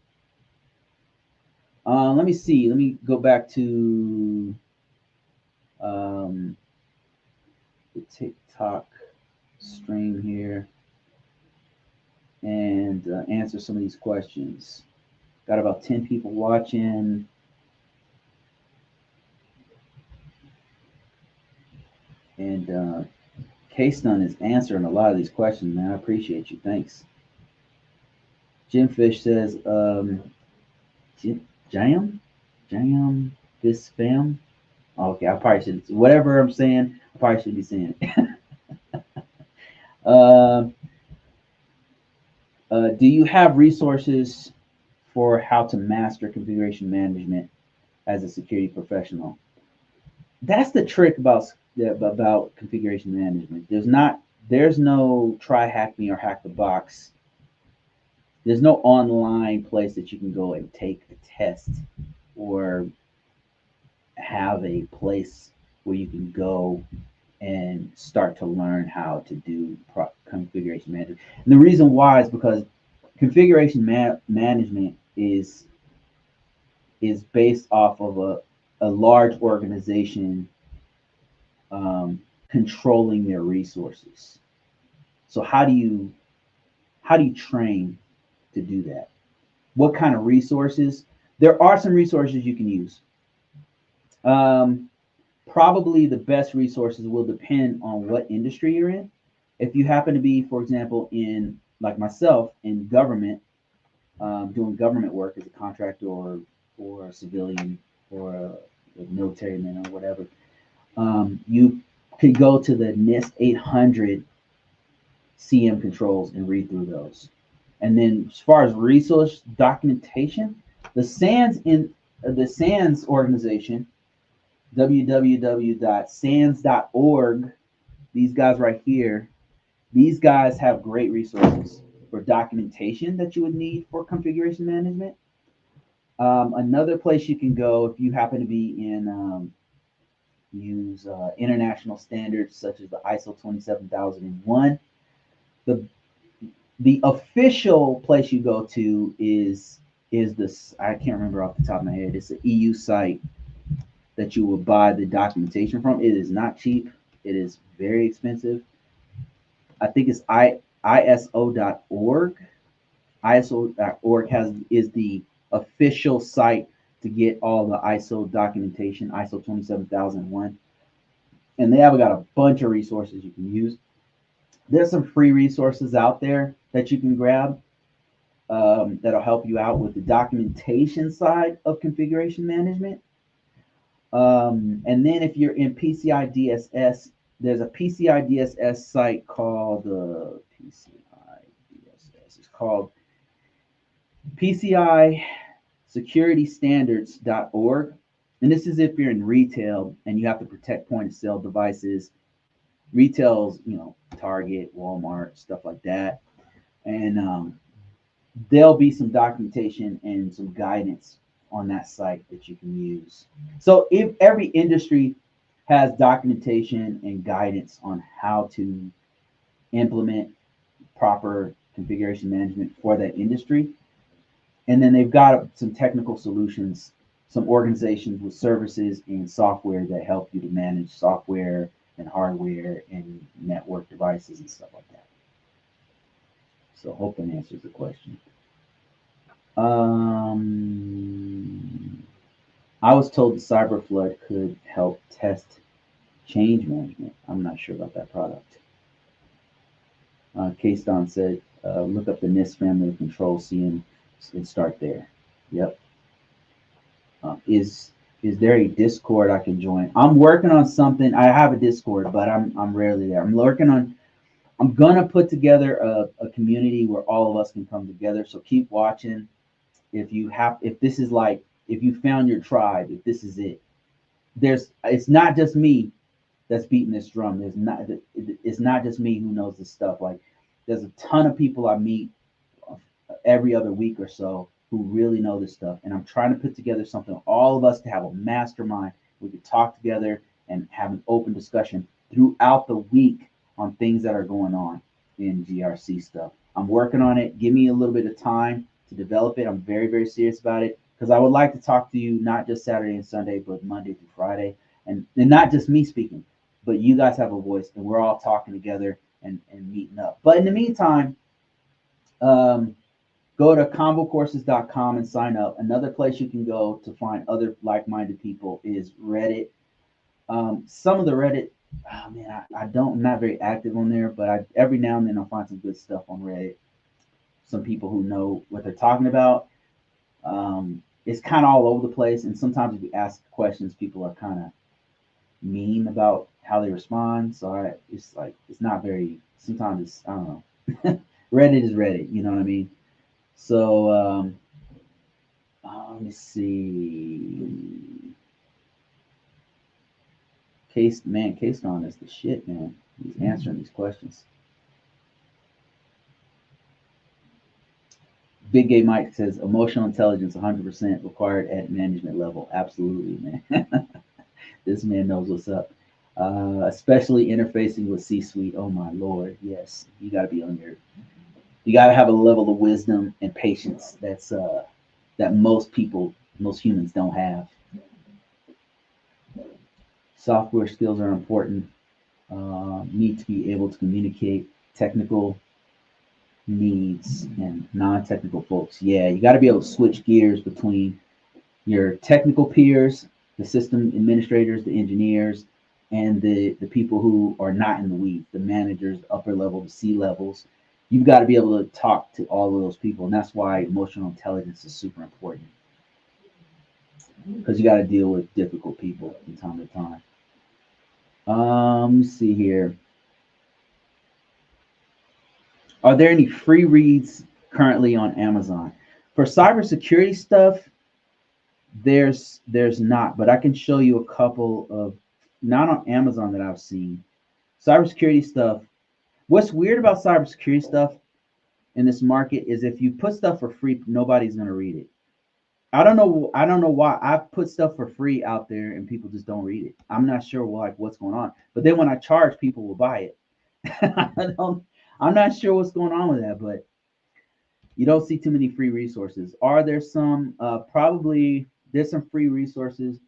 Let me see. Let me go back to the TikTok stream here and answer some of these questions. Got about 10 people watching. And K-Stun is answering a lot of these questions, man. I appreciate you. Thanks. Jim Fish says, Jam, this spam. Okay, I probably should. Whatever I'm saying, I probably shouldn't be saying it. Do you have resources for how to master configuration management as a security professional. That's the trick about configuration management. There's no try hack me or hack the box. There's no online place that you can go and take a test or have a place where you can go and start to learn how to do configuration management. And the reason why is because configuration management is based off of a large organization controlling their resources. So how do you train to do that? What kind of resources? There are some resources you can use. Probably the best resources will depend on what industry you're in. If you happen to be, for example, in like myself in government, doing government work as a contractor or a civilian or a military man or whatever, you could go to the NIST 800 CM controls and read through those. And then as far as resource documentation, the SANS organization, www.sans.org, these guys right here, these guys have great resources for documentation that you would need for configuration management. Another place you can go if you happen to be in use international standards such as the ISO 27001. The official place you go to is this. I can't remember off the top of my head. It's an EU site that you will buy the documentation from. It is not cheap. It is very expensive. I think it's ISO.org. ISO.org is the official site to get all the ISO documentation, ISO 27001. And they have got a bunch of resources you can use. There's some free resources out there that you can grab that'll help you out with the documentation side of configuration management. And then if you're in PCI DSS, there's a PCI DSS site called PCI DSS. It's called PCI securitystandards.org. And this is if you're in retail and you have to protect point of sale devices. Retail's, Target, Walmart, stuff like that. And there'll be some documentation and some guidance on that site that you can use. So if every industry has documentation and guidance on how to implement proper configuration management for that industry, and then they've got some technical solutions, some organizations with services and software that help you to manage software and hardware and network devices and stuff like that. So hope that answers the question. I was told the cyber flood could help test change management. I'm not sure about that product. K-Ston said, look up the NIST family of control, CM, and start there. Yep. Is there a Discord I can join? I'm working on something. I have a Discord, but I'm rarely there. I'm gonna put together a community where all of us can come together. So keep watching. If you found your tribe, if this is it, it's not just me that's beating this drum. It's not just me who knows this stuff. Like there's a ton of people I meet every other week or so who really know this stuff. And I'm trying to put together something, all of us to have a mastermind. We could talk together and have an open discussion throughout the week on things that are going on in GRC stuff. I'm working on it. Give me a little bit of time to develop it. I'm very, very serious about it because I would like to talk to you not just Saturday and Sunday, but Monday through Friday. And not just me speaking, but you guys have a voice and we're all talking together and meeting up. But in the meantime, go to convocourses.com and sign up. Another place you can go to find other like-minded people is Reddit. Some of the Reddit, I'm not very active on there, but every now and then I'll find some good stuff on Reddit. Some people who know what they're talking about. It's kind of all over the place, and sometimes if you ask questions, people are kind of mean about how they respond. So it's not very. Sometimes I don't know. Reddit is Reddit, you know what I mean? So Let me see. Case on is the shit, man. He's answering these questions. Big Gay Mike says emotional intelligence 100% required at management level. Absolutely, man. This man knows what's up. Especially interfacing with C-suite. Oh my lord, yes. You got to be on your. You got to have a level of wisdom and patience that most people, most humans don't have. Software skills are important. Need to be able to communicate technical needs and non-technical folks. Yeah, you got to be able to switch gears between your technical peers, the system administrators, the engineers, and the people who are not in the weeds, the managers, upper level, the C levels. You've got to be able to talk to all of those people, and that's why emotional intelligence is super important because you got to deal with difficult people from time to time. Let me see here. Are there any free reads currently on Amazon for cybersecurity stuff? There's not, but I can show you a couple of not on Amazon that I've seen. Cybersecurity stuff. What's weird about cybersecurity stuff in this market is if you put stuff for free, nobody's gonna read it. I don't know. I don't know why I've put stuff for free out there and people just don't read it. I'm not sure what's going on. But then when I charge, people will buy it. I'm not sure what's going on with that, but you don't see too many free resources. Are there some? Probably there's some free resources.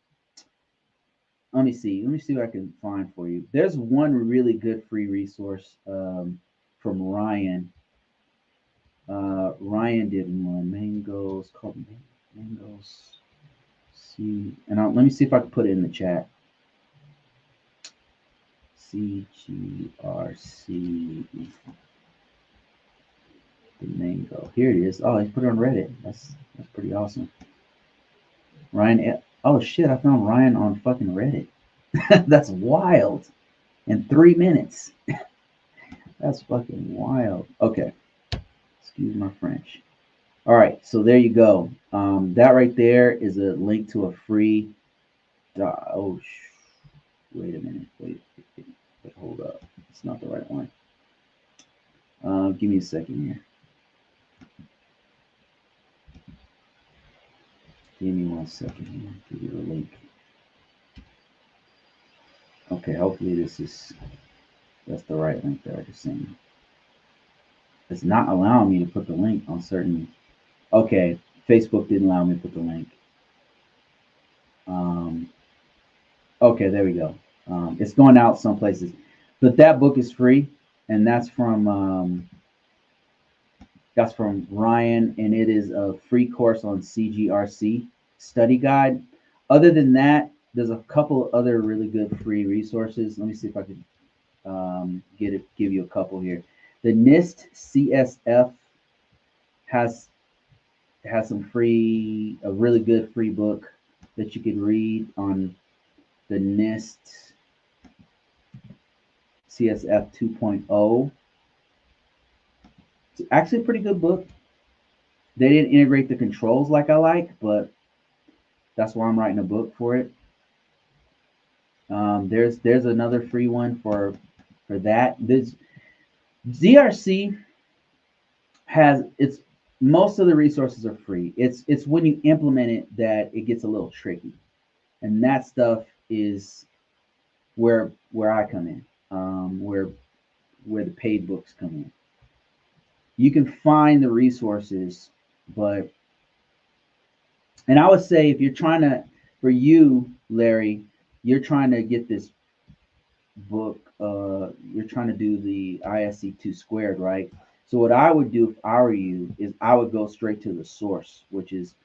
Let me see. Let me see what I can find for you. There's one really good free resource from Ryan. Ryan did one. Mangoes called Mangoes. See, and let me see if I can put it in the chat. CGRC. The mango. Here it is. Oh, he put it on Reddit. That's pretty awesome. Ryan. Oh shit! I found Ryan on fucking Reddit. That's wild. In 3 minutes. That's fucking wild. Okay. Excuse my French. All right. So there you go. That right there is a link to a free. Wait a minute. Wait. Hold up. It's not the right one. Give me a second here. Give me 1 second here. Give you the link. Okay, hopefully that's the right link that I just sent you. It's not allowing me to put the link on certain. Okay, Facebook didn't allow me to put the link. Okay, there we go. It's going out some places, but that book is free, and that's from Ryan, and it is a free course on CGRC study guide. Other than that, there's a couple other really good free resources. Let me see if I can give you a couple here. The NIST CSF has some a really good free book that you could read on the NIST CSF 2.0. It's actually a pretty good book. They didn't integrate the controls like I like, but that's why I'm writing a book for it. There's another free one for that. This GRC has most of the resources are free. It's when you implement it that it gets a little tricky, and that stuff is where I come in, where the paid books come in. You can find the resources, and I would say if you're trying to, for you, Larry, you're trying to get this book, you're trying to do the ISC2 squared, right? So what I would do if I were you is I would go straight to the source, which is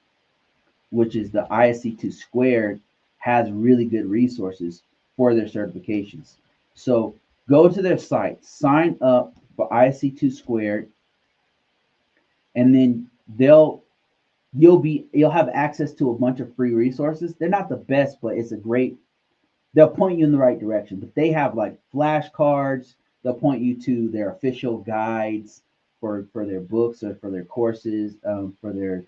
the ISC2 squared has really good resources for their certifications. So go to their site, sign up for ISC2 squared, and then you'll have access to a bunch of free resources. They're not the best, but they'll point you in the right direction. But they have like flashcards. They'll point you to their official guides for their books or for their courses, for their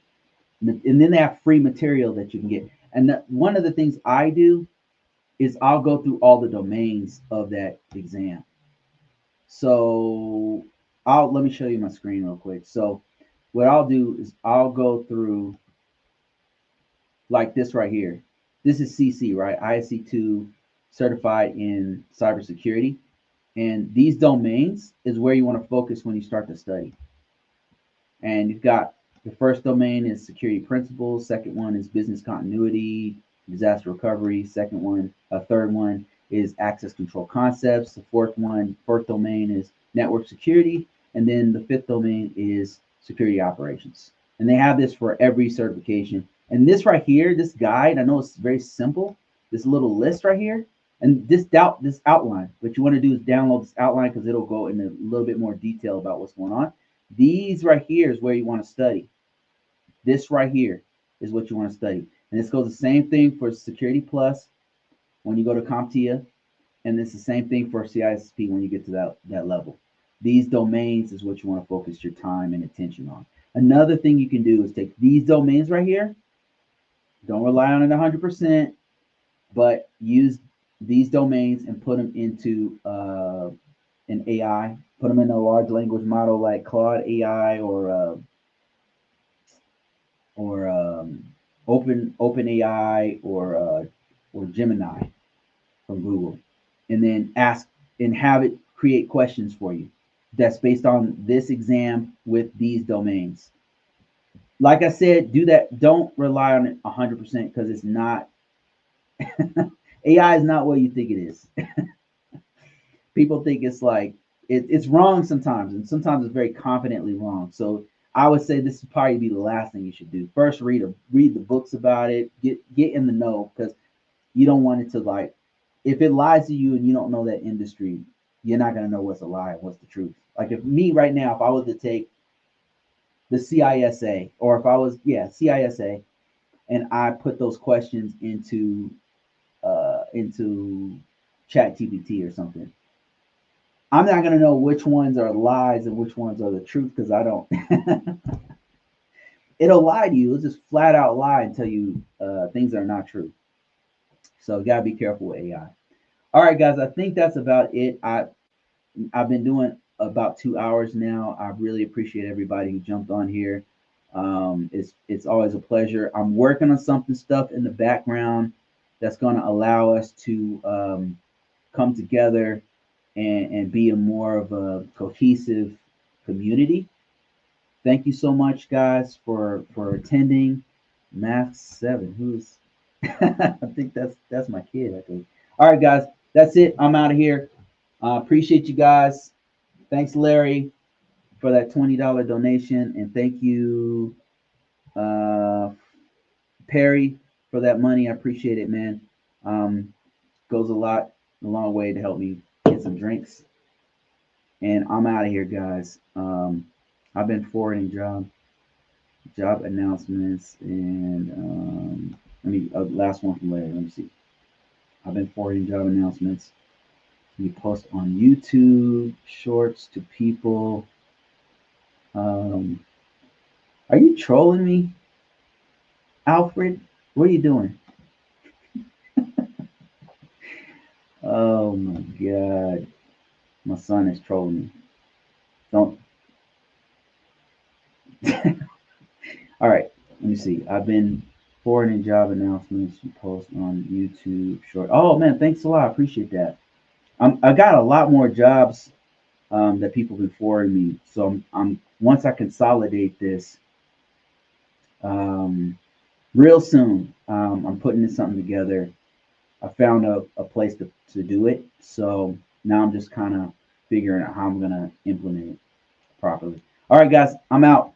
And then they have free material that you can get. And one of the things I do is I'll go through all the domains of that exam. So I'll let me show you my screen real quick. So what I'll do is I'll go through like this right here. This is CC, right? ISC2 certified in cybersecurity. And these domains is where you want to focus when you start to study. And you've got the first domain is security principles. Second one is business continuity, disaster recovery. Third one is access control concepts. The fourth domain is network security. And then the fifth domain is security operations. And they have this for every certification. And this right here, this guide, I know it's very simple, this little list right here, and this outline. What you want to do is download this outline because it'll go into a little bit more detail about what's going on. These right here is where you want to study. This right here is what you want to study. And this goes the same thing for Security Plus when you go to CompTIA, and it's the same thing for CISSP when you get to that level. These domains is what you want to focus your time and attention on. Another thing you can do is take these domains right here. Don't rely on it 100%, but use these domains and put them into an AI. Put them in a large language model like Claude AI or OpenAI or Gemini from Google, and then ask and have it create questions for you that's based on this exam with these domains. Like I said, do that. Don't rely on it 100% because it's not. AI is not what you think it is. People think it's like it's wrong sometimes, and sometimes it's very confidently wrong. So I would say this would probably be the last thing you should do. First, read the books about it. Get in the know because you don't want it to like. If it lies to you and you don't know that industry, you're not gonna know what's a lie and what's the truth. Like if me right now, if I was to take the CISA or if I was CISA, and I put those questions into ChatGPT or something, I'm not gonna know which ones are lies and which ones are the truth because I don't. It'll lie to you. It'll just flat out lie and tell you things that are not true. So you gotta be careful with AI. All right, guys. I think that's about it. I've been doing about 2 hours now. I really appreciate everybody who jumped on here. It's always a pleasure. I'm working on stuff in the background that's going to allow us to come together and be a more of a cohesive community. Thank you so much, guys, for attending. Math 7. Who's? I think that's my kid. I think. All right, guys. That's it. I'm out of here. Appreciate you guys. Thanks, Larry, for that $20 donation, and thank you, Perry, for that money. I appreciate it, man. Goes a long way to help me get some drinks. And I'm out of here, guys. I've been forwarding job announcements, and last one from Larry. Let me see. I've been forwarding job announcements. You post on YouTube shorts to people. Are you trolling me, Alfred? What are you doing? Oh my God. My son is trolling me. Don't. All right. Let me see. I've been forwarding job announcements you post on YouTube short. Oh man, thanks a lot. I appreciate that. I got a lot more jobs that people have been forwarding me. So I'm once I consolidate this, real soon, I'm putting something together. I found a place to do it. So now I'm just kind of figuring out how I'm gonna implement it properly. All right, guys, I'm out.